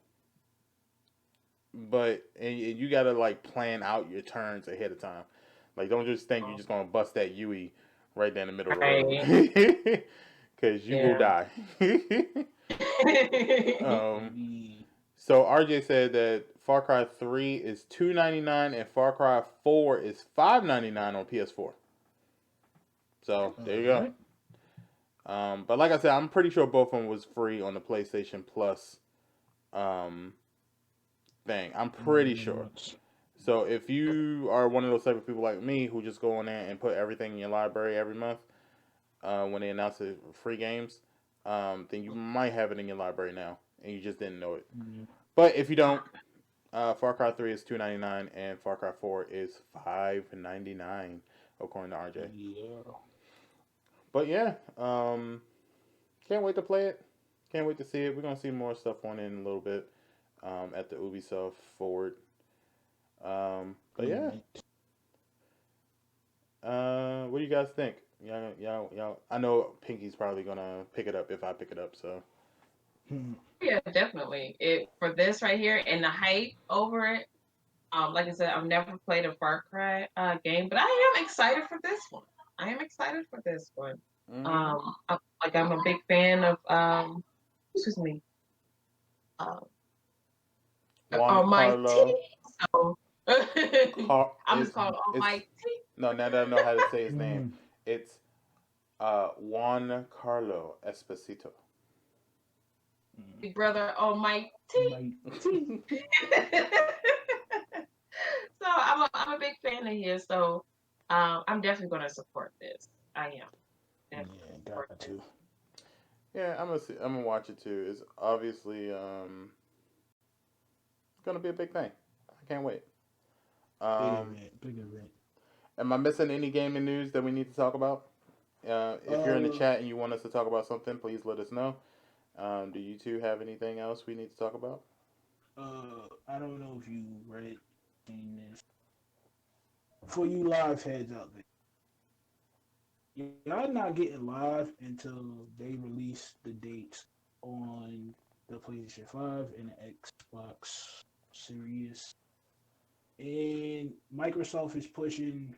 S1: and you gotta like plan out your turns ahead of time. Like, don't just think you're just gonna bust that UE right down the middle of the road, because you will die. So RJ said that Far Cry 3 is $2.99 and Far Cry 4 is $5.99 on PS4. So there you go. But like I said, I'm pretty sure both of them was free on the PlayStation Plus thing. I'm pretty sure. So if you are one of those type of people like me who just go on there and put everything in your library every month when they announce the free games, then you might have it in your library now and you just didn't know it. But if you don't, Far Cry 3 is $2.99 and Far Cry 4 is $5.99 according to RJ.
S3: Yeah.
S1: But yeah, can't wait to play it. Can't wait to see it. We're gonna see more stuff on it in a little bit at the Ubisoft Forward. But yeah, what do you guys think? Y'all. I know Pinky's probably gonna pick it up if I pick it up. So.
S2: Yeah, definitely. It for this right here and the hype over it. Like I said, I've never played a Far Cry game, but I am excited for this one. I am excited for this one.
S1: Mm-hmm.
S2: I'm a big fan of excuse me, uh,
S1: Juan
S2: Almighty.
S1: Carlo.
S2: So I'm just called
S1: It's
S2: Almighty.
S1: no, now that I know how to say his name,
S3: Mm,
S1: it's Juan Carlo Esposito.
S3: mm.
S2: Big brother Almighty.
S3: Like,
S2: So I'm a big fan of his. So I'm definitely going to support this. I am definitely
S3: yeah,
S2: going to support
S3: got
S2: this.
S3: to.
S1: Yeah, I'm gonna watch it too. It's obviously gonna be a big thing. I can't wait.
S3: Big
S1: Um,
S3: event, big event.
S1: am I missing any gaming news that we need to talk about? If you're in the
S3: Uh,
S1: chat and you want us to talk about something, please let us know. Do you two have anything else we need to talk about?
S3: I don't know if you read seen this. For you live heads out there, y'all not getting live until they release the dates on the PlayStation 5 and the Xbox Series. And Microsoft is pushing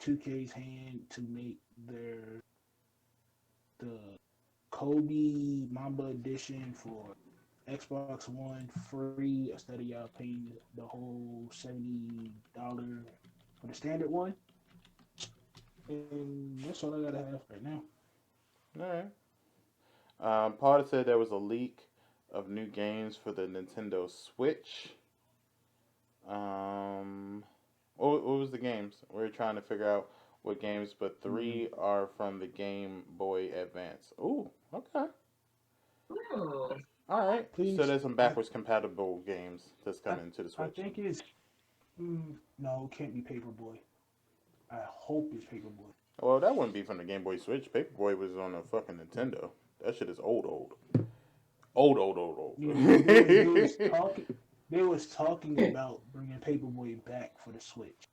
S3: 2K's hand to make the Kobe Mamba edition for Xbox One free instead of y'all paying the whole $70 for the standard one. And that's all I gotta have right now.
S1: All right. Potter said there was a leak of new games for the Nintendo Switch. Um, what was the games? We were trying to figure out what games, but
S3: Mm,
S1: three are from the Game Boy Advance. Ooh, okay.
S2: Ooh.
S1: All right. So
S3: please,
S1: there's some backwards compatible games that's
S3: I,
S1: coming to the
S3: I
S1: Switch.
S3: think it's no, it can't be Paperboy. I hope it's Paperboy.
S1: Well, that wouldn't be from the Game Boy Switch. Paperboy was on a fucking Nintendo. That shit is old, old, old, old, old, old.
S3: Yeah, they was talking about bringing Paperboy back for the Switch.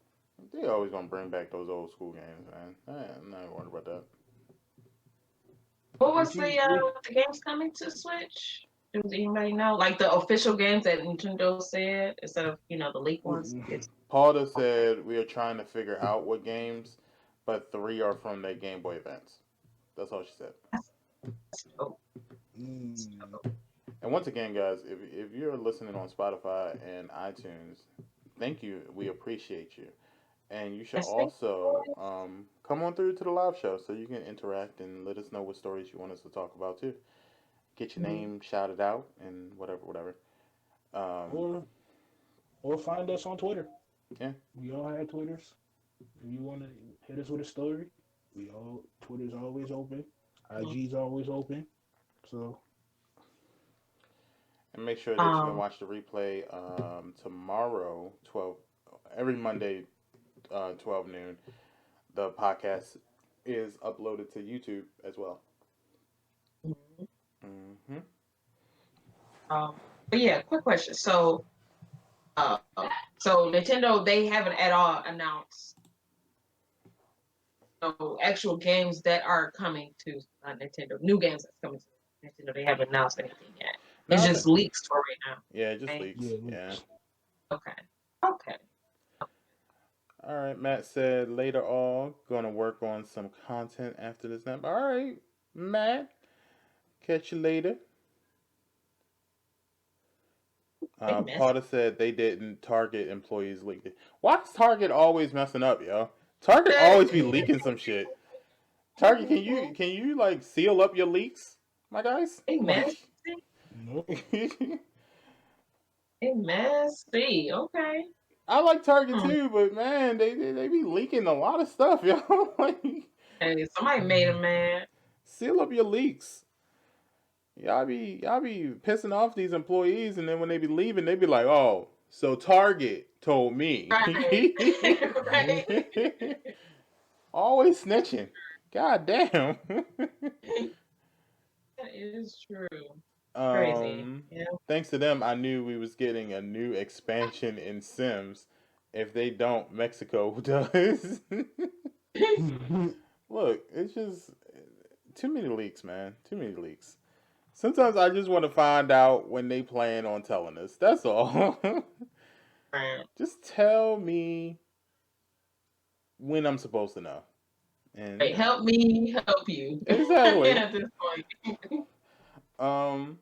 S1: They always gonna bring back those old school games, man. I'm not worried about that.
S2: What was
S3: What you
S2: the games coming to Switch? Does anybody know? Like the official games that Nintendo said instead of the leaked ones.
S3: mm-mm.
S2: It's
S1: Paula
S2: okay.
S1: said we are trying to figure out what games, but three are from the Game Boy Advance. That's all she said.
S2: That's dope.
S3: Mm.
S1: And once again, guys, if you're listening on Spotify and iTunes, thank you. We appreciate you. And you should
S2: That's dope.
S1: also come on through to the live show so you can interact and let us know what stories you want us to talk about too. Get your
S2: Mhm.
S1: name shouted out and whatever, whatever. Um,
S3: or or find us on Twitter.
S1: yeah.
S3: We all have Twitters. If you want to hit us with a story, we all Twitter's always open. IG's always open. So
S1: And make sure that you can
S2: Um,
S1: watch the replay tomorrow, 12, every Monday, 12 noon. The podcast is uploaded to YouTube as well.
S2: mhm.
S1: Mm-hmm.
S2: but yeah, quick question. Uh, so Nintendo, they haven't at all announced actual games that are coming to Nintendo, new games that's coming to Nintendo. They haven't announced anything yet.
S1: No,
S2: It's
S1: I
S2: just
S1: think,
S2: leaks for right now.
S1: yeah, it just
S2: Okay.
S1: leaks.
S3: yeah,
S1: Yeah.
S3: leaks.
S2: Okay. Okay.
S1: All right, Matt said later on, gonna work on some content after this nap. All right, Matt, catch you later.
S2: They messed.
S1: Potter said they didn't target employees leaking. Why is Target always messing up, yo? Target always be leaking some shit. Target, can you like seal up your leaks, my guys?
S2: They
S1: Like,
S2: messy.
S3: Nope.
S2: They messy. Okay.
S1: I like Target
S2: Hmm.
S1: too, but man, they be leaking a lot of stuff, yo. Like,
S2: Hey, somebody made a man.
S1: seal up your leaks. Y'all be pissing off these employees, and then when they be leaving, they be like, "Oh, so Target told me."
S2: Right. Right.
S1: Always snitching. God damn.
S2: That is true. Crazy.
S1: um,
S2: Yeah.
S1: Thanks to them, I knew we was getting a new expansion in Sims. If they don't, Mexico does. Look, it's just too many leaks, man. Too many leaks. Sometimes I just want to find out when they plan on telling us. That's all.
S2: Right.
S1: Just tell me when I'm supposed to know. And
S2: Hey, help me help you.
S1: exactly.
S2: At this point.
S1: Um,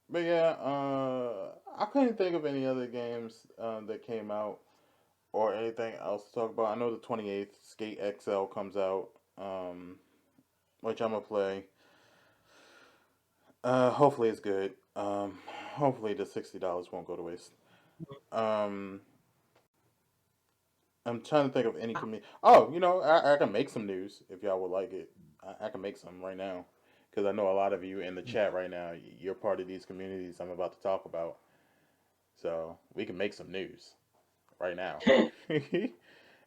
S1: but yeah, I couldn't think of any other games that came out or anything else to talk about. I know the 28th Skate XL comes out, which I'm gonna play. Hopefully it's good. Hopefully the $60 won't go to waste. Um, I'm trying to think of any community. Oh, I can make some news if y'all would like it. I can make some right now because I know a lot of you in the chat right now. You're part of these communities I'm about to talk about, so we can make some news right now.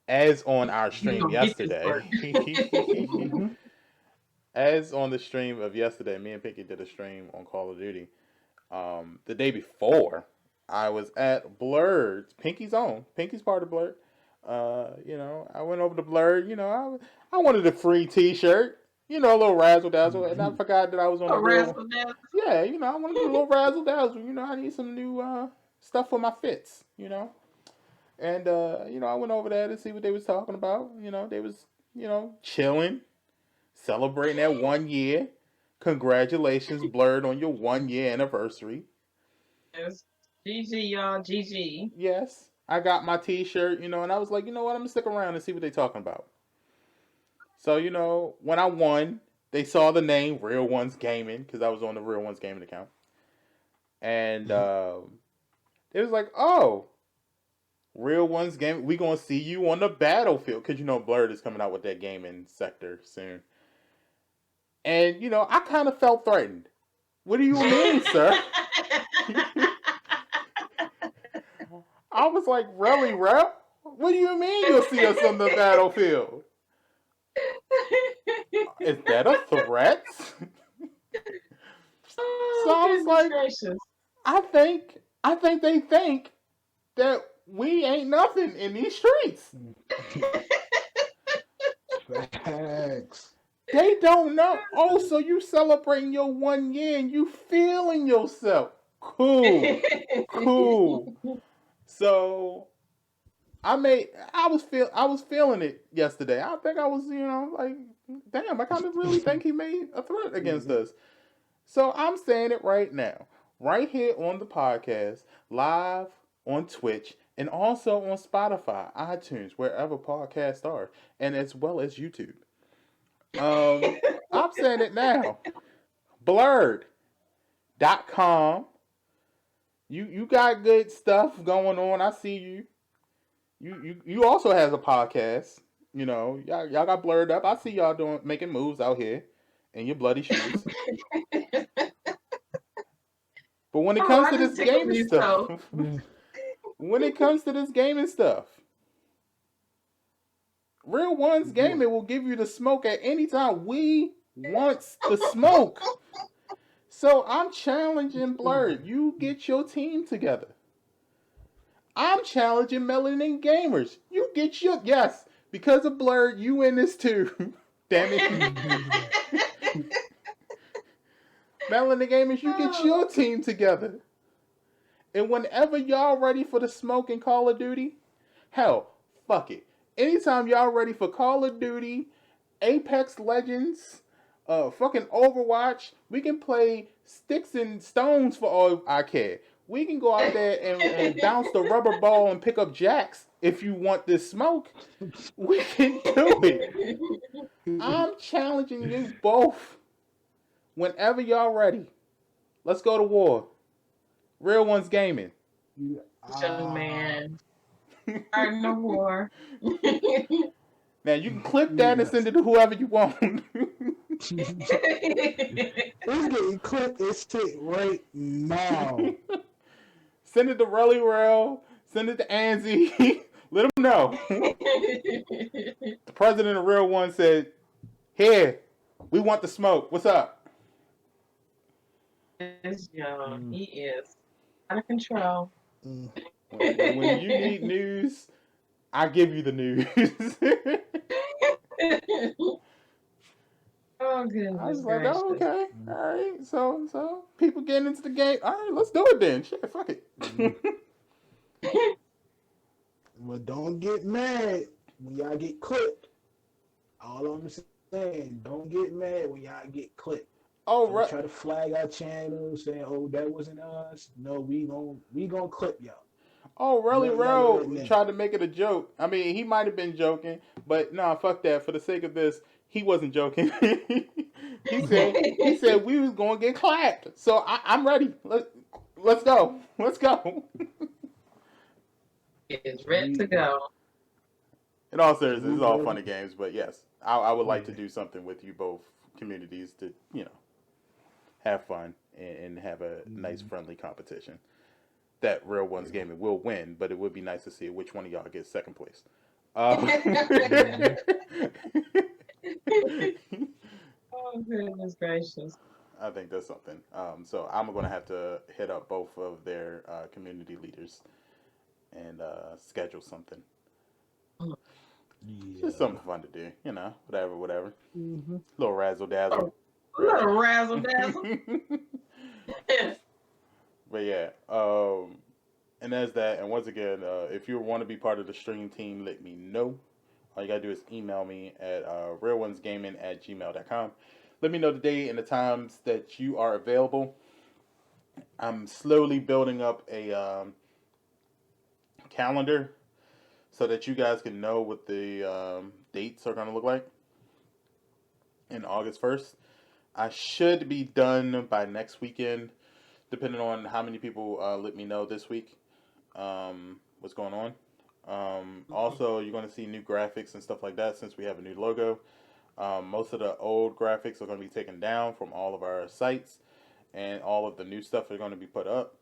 S1: As on our
S2: You
S1: stream
S2: gonna get this
S1: yesterday,
S2: work.
S3: Mm-hmm.
S1: as on the stream of yesterday, me and Pinky did a stream on Call of Duty. The day before, I was at Blurred, Pinky's own. Pinky's part of Blurred. I went over to Blurred. I wanted a free T-shirt. A little razzle dazzle, and I forgot that I was on the
S2: A
S1: real.
S2: razzle dazzle.
S1: Yeah, I wanted to do a little razzle dazzle. I need some new stuff for my fits. And I went over there to see what they was talking about. They was chilling, celebrating that 1 year. Congratulations, Blurred, on your 1 year anniversary.
S2: Yes. GG, y'all. GG.
S1: Yes, I got my T-shirt, and I was like, you know what, I'm gonna stick around and see what they talking about. So when I won, they saw the name Real Ones Gaming because I was on the Real Ones Gaming account, and it was like, oh, Real Ones Gaming, we gonna see you on the battlefield because Blurred is coming out with that gaming sector soon, and I kind of felt threatened. What do you mean, sir? I was like, really, rep? What do you mean you'll see us on the battlefield? Is that a threat? So
S2: Oh,
S1: I was
S2: goodness
S1: like,
S2: gracious.
S1: I think they think that we ain't nothing in these streets.
S3: Facts.
S1: They don't know. Oh, so you celebrating your 1 year and you feeling yourself. Cool. Cool. So I was feeling it yesterday. I think I was, like, damn, I kind of really think he made a threat against us. So I'm saying it right now, right here on the podcast, live on Twitch, and also on Spotify, iTunes, wherever podcasts are, and as well as YouTube. I'm saying it now. Blurred.com. You got good stuff going on. I see you. You also has a podcast. Y'all got blurred up. I see y'all making moves out here in your bloody shoes. But when it
S2: Oh,
S1: comes
S2: I
S1: to
S2: just
S1: this
S2: tickled
S1: gaming
S2: me
S1: stuff,
S2: so.
S1: Real Ones Gaming will give you the smoke at any time. We want the smoke. So I'm challenging Blurred. You get your team together. I'm challenging Melanin Gamers. You get your yes. Because of Blurred, you in this too. Damn it. Melanin Gamers, you get your team together. And whenever y'all ready for the smoke in Call of Duty, hell, fuck it. Anytime y'all ready for Call of Duty, Apex Legends, fucking Overwatch, we can play sticks and stones for all I care. We can go out there and bounce the rubber ball and pick up jacks if you want this smoke. We can do it. I'm challenging you both. Whenever y'all ready, let's go to war. Real Ones Gaming.
S2: Young man. Starting a war.
S1: Now you can clip that and send it to whoever you want.
S3: It's getting clipped and shit right now.
S1: Send it to Relly Rail. Send it to Anzi. Let them know. The president of Real One said, "Here, we want the smoke. What's up?"
S2: Yes, yo, he is out of control.
S1: When you need news, I give you the news.
S2: Oh goodness
S1: I was like,
S2: gracious.
S1: oh, okay, all right. So people getting into the game. All right, let's do it then. Shit, fuck it.
S3: Well, don't get mad when y'all get clipped. All I'm saying, don't get mad when y'all get clipped.
S1: Oh,
S3: Don't try to flag our channel saying, "Oh, that wasn't us." No, we gonna clip y'all.
S1: Really,
S3: Let y'all know that
S1: Ro
S3: now.
S1: tried to make it a joke. I mean, he might have been joking, but nah, fuck that. For the sake of this, he wasn't joking. he said we was gonna get clapped. So I'm ready. Let's go. Let's go.
S2: It's
S3: So
S2: ready to go.
S1: In all
S3: so
S1: seriousness,
S3: we
S1: it's all
S3: ready.
S1: fun and games, but yes, I would like to
S3: Yeah.
S1: do something with you both communities to have fun and have a nice
S3: Mm-hmm.
S1: friendly competition. That Real Ones Gaming will win, but it would be nice to see which one of y'all gets second place. Uh,
S3: Mm-hmm.
S2: Oh, goodness gracious.
S1: I think that's something. So I'm gonna have to hit up both of their community leaders and schedule something. Just something
S3: Yeah.
S1: fun to do, whatever, whatever.
S3: Mm-hmm.
S1: Little razzle dazzle,
S2: A little
S1: razzle.
S2: razzle dazzle.
S1: But yeah, and that's that. And once again, if you want to be part of the stream team, let me know. All you gotta do is email me at realonesgaming@gmail.com. Let me know the day and the times that you are available. I'm slowly building up a calendar so that you guys can know what the dates are gonna look like in August 1st. I should be done by next weekend, depending on how many people let me know this week what's going on. Also, you're going to see new graphics and stuff like that since we have a new logo. Most of the old graphics are going to be taken down from all of our sites, and all of the new stuff are going to be put up.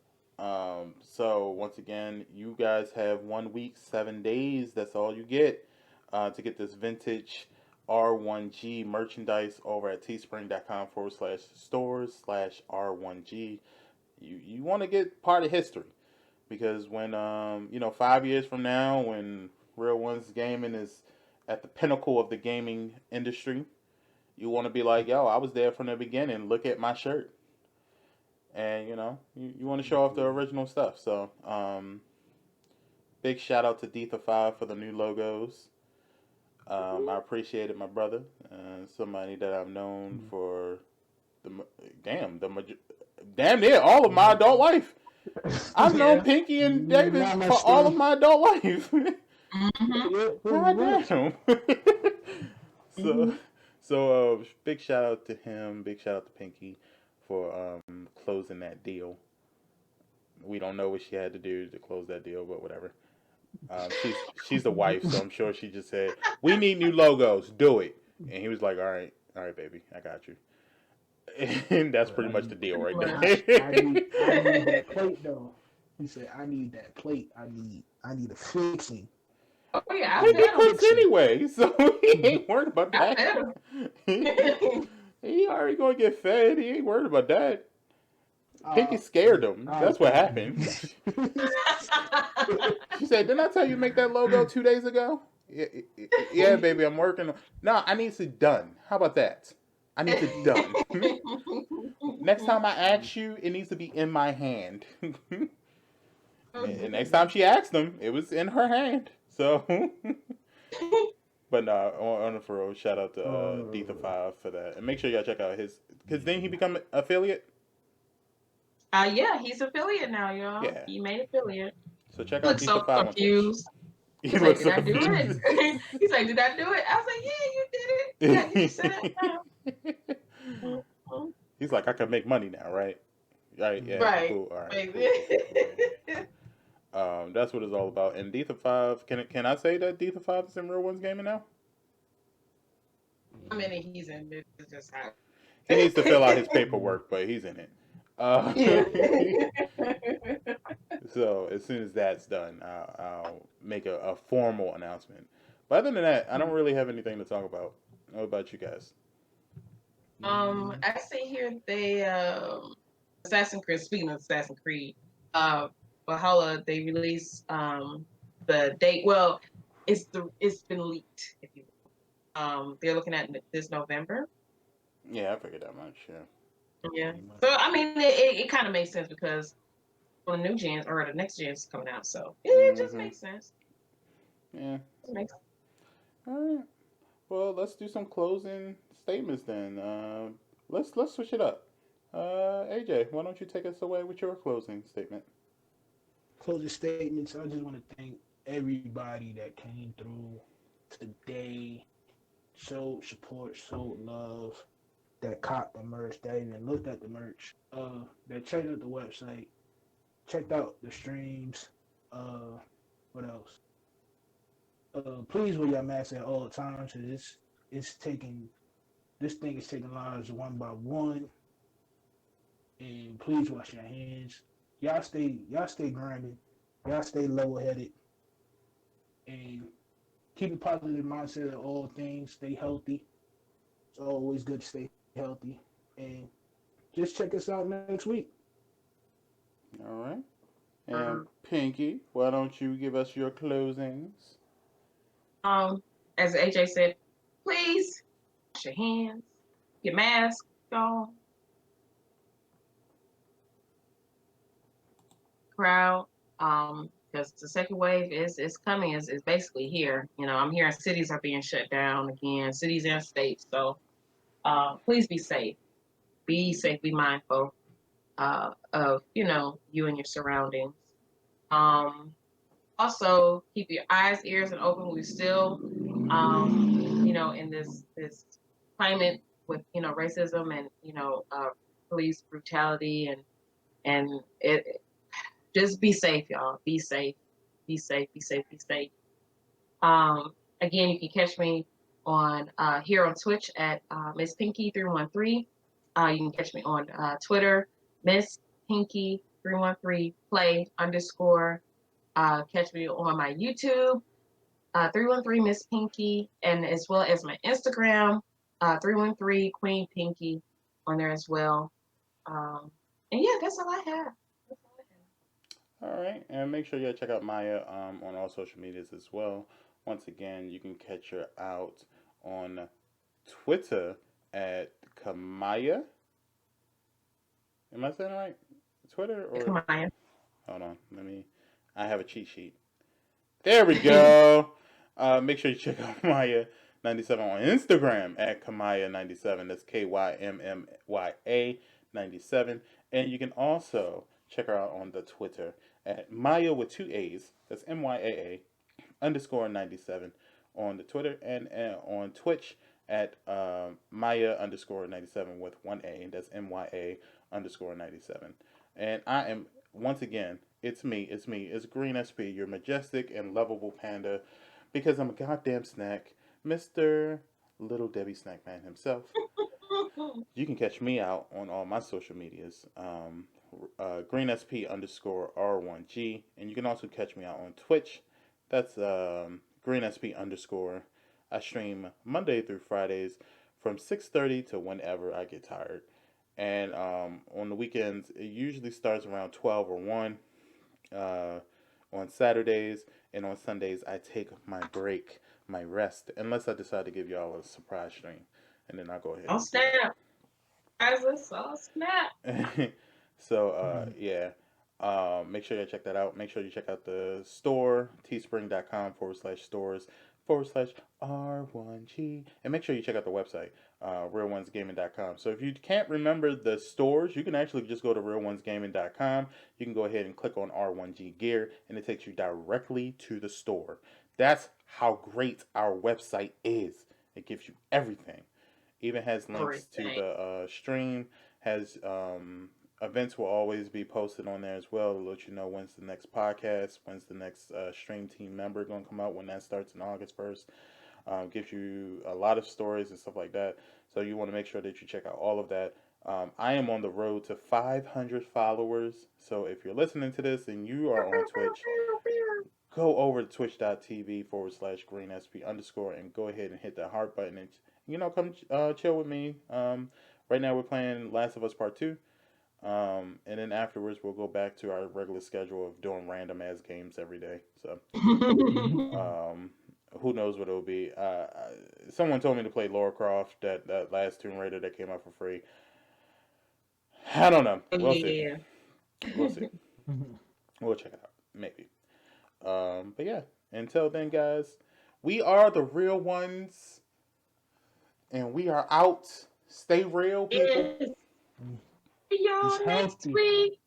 S1: So, once again, you guys have 1 week, 7 days. That's all you get to get this vintage R1G merchandise over at teespring.com/stores/R1G. You want to get part of history because when 5 years from now, when Real Ones Gaming is at the pinnacle of the gaming industry, you want to be like, yo, I was there from the beginning. Look at my shirt, and you want to show off the original stuff. So big shout out to Detha5 for the new logos. I appreciate it, my brother. Somebody that I've known for the damn the damn near all of my adult life. I've known
S2: Yeah.
S1: Pinky and Davis
S3: Not
S1: for
S3: much
S1: all of
S3: time.
S1: my adult life.
S2: Mm-hmm.
S3: Yeah, pretty
S1: God
S3: much.
S1: damn. so,
S2: Mm-hmm.
S1: so big shout out to him. Big shout out to Pinky for closing that deal. We don't know what she had to do to close that deal, but whatever. She's the wife, so I'm sure she just said, "We need new logos. Do it." And he was like, all right, baby, I got you." And that's
S3: But
S1: pretty much the deal
S2: Pretty
S1: right
S2: much.
S3: I need
S1: there.
S3: that plate though. He said, I need that plate. I need a fixing.
S2: Oh yeah,
S3: I
S2: I
S1: He
S3: need a
S1: get
S2: fed him.
S1: clips
S3: fixing.
S1: anyway, so he ain't worried about
S2: I
S1: that.
S2: fed him.
S1: He already gonna get fed. He ain't worried about that. Pinky scared
S3: Yeah.
S1: him.
S3: All right,
S1: That's what
S3: Pinky.
S1: happened. She said, "Didn't I tell you to make that logo 2 days ago?" Yeah, yeah, baby, I'm working. No, I need it done. How about that? I need it done. Next time I ask you, it needs to be in my hand. And next time she asked him, it was in her hand. So, but no, on the for real, shout out to Detha5 for that, and make sure y'all check out his. Because then he
S3: Yeah.
S1: become affiliate.
S2: Yeah, he's affiliate now, y'all.
S1: Yeah.
S2: He made affiliate.
S1: So check
S2: He
S1: out
S2: looked so
S1: Detha5 on Twitch.
S2: confused.
S1: He
S2: He's like,
S1: looks
S2: "Did
S1: so
S2: I do it?"
S1: confused.
S2: He's like, "Did I do it?" I was like, "Yeah, you did it. You gotta get your setup now." Mhm.
S1: He's like, I can make money now, right? Right, yeah,
S2: Right.
S1: cool. All right,
S2: Right.
S1: cool, cool, cool, cool, cool. That's what it's all about. And Detha5, can I say that Detha5 is in Real Ones Gaming now?
S2: I mean, he's in it. It's just how.
S1: He needs to fill out his paperwork, but he's in it. Uh,
S2: Yeah.
S1: so as soon as that's done, I'll make a formal announcement. But other than that, I don't really have anything to talk about. What about you guys?
S2: I see here they Assassin's Creed. Speaking of Assassin's Creed, uh, Valhalla they released the date. Well, it's been leaked. If you they're looking at this November.
S1: Yeah, I figured that much. Yeah.
S2: Yeah.
S3: Pretty much.
S2: So I mean, it kind of makes sense because the new gen or the next gen is coming out. So it just
S1: Mm-hmm.
S2: makes sense.
S1: Yeah.
S2: It makes
S1: All right. Well, let's do some closing statements then. Let's switch it up. AJ, why don't you take us away with your closing statement?
S3: Closing statements. I just want to thank everybody that came through today, showed support, showed love, that caught the merch, that even looked at the merch, that checked out the website, checked out the streams. Uh, what else? Please wear your mask at all times. Cause it's taking this thing is taking lives one by one. And please wash your hands. Y'all stay grounded. Y'all stay level headed and keep a positive mindset of all things. Stay healthy. It's always good to stay healthy. And just check us out next week.
S1: All right. And
S2: um,
S1: Pinky, why don't you give us your closings?
S2: um as AJ said, please wash your hands, your mask on, crowd. Because the second wave is coming, is basically here. I'm hearing cities are being shut down again, cities and states. So please be safe. Be safe, be mindful of you and your surroundings. Um, Also keep your eyes, ears, and open. We're still, in this climate with racism and police brutality and it. Just be safe, y'all. Be safe. Be safe. Be safe. Be safe. Again, you can catch me on here on Twitch at Miss Pinky 313. You can catch me on Twitter, Miss Pinky 313 play underscore. Catch me on my YouTube, 313 Miss Pinky, and as well as my Instagram, 313 Queen Pinky on there as well. And yeah, that's all I have. That's all I
S1: All right, and make sure you check out Maya on all social medias as well. Once again, you can catch her out on Twitter at Kamaya. Am I saying it right? Twitter
S2: have.
S1: or
S2: Come on.
S1: hold on, let me. I have a cheat sheet. There we go. Make sure you check out Maya97 on Instagram at Kamaya97. That's KYMMYA 97. And you can also check her out on the Twitter at Maya with two A's. That's MYAA underscore 97 on the Twitter and on Twitch at Maya underscore 97 with one A. That's MYA underscore 97. And I am, once again, it's Greensp, your majestic and lovable panda, because I'm a goddamn snack, Mr. Little Debbie Snackman himself. You can catch me out on all my social medias, GreenSP underscore R1G, and you can also catch me out on Twitch. That's GreenSP underscore. I stream Monday through Fridays from 6:30 to whenever I get tired. And on the weekends, it usually starts around 12 or 1. Uh, on Saturdays and on Sundays, I take my break, my rest, unless I decide to give y'all a surprise stream. And then I'll go ahead
S2: Oh
S1: and do
S2: snap! Guys, oh snap!
S1: that. So, yeah. Make sure you check that out. Make sure you check out the store, teespring.com /stores /R1G. And make sure you check out the website, RealOnesGaming.com. So if you can't remember the stores, you can actually just go to RealOnesGaming.com. You can go ahead and click on R1G Gear, and it takes you directly to the store. That's how great our website is. It gives you everything. Even has links to
S2: Everything.
S1: the stream, has events will always be posted on there as well to let you know when's the next podcast, when's the next stream team member going to come out, when that starts in August 1st. Gives you a lot of stories and stuff like that. So you want to make sure that you check out all of that. I am on the road to 500 followers. So if you're listening to this and you are on Twitch, go over to twitch.tv /GreenSP underscore and go ahead and hit that heart button and, come chill with me. Right now we're playing Last of Us Part 2. And then afterwards we'll go back to our regular schedule of doing random ass games every day. So, um, who knows what it'll be. Someone told me to play Lara Croft, that last Tomb Raider that came out for free. I don't know. We'll see.
S2: Yeah.
S1: We'll see. We'll check it out, maybe. But yeah, until then, guys, we are the real ones, and we are out. Stay real, people.
S2: Yes. See
S3: It's
S2: y'all next
S3: healthy.
S2: week.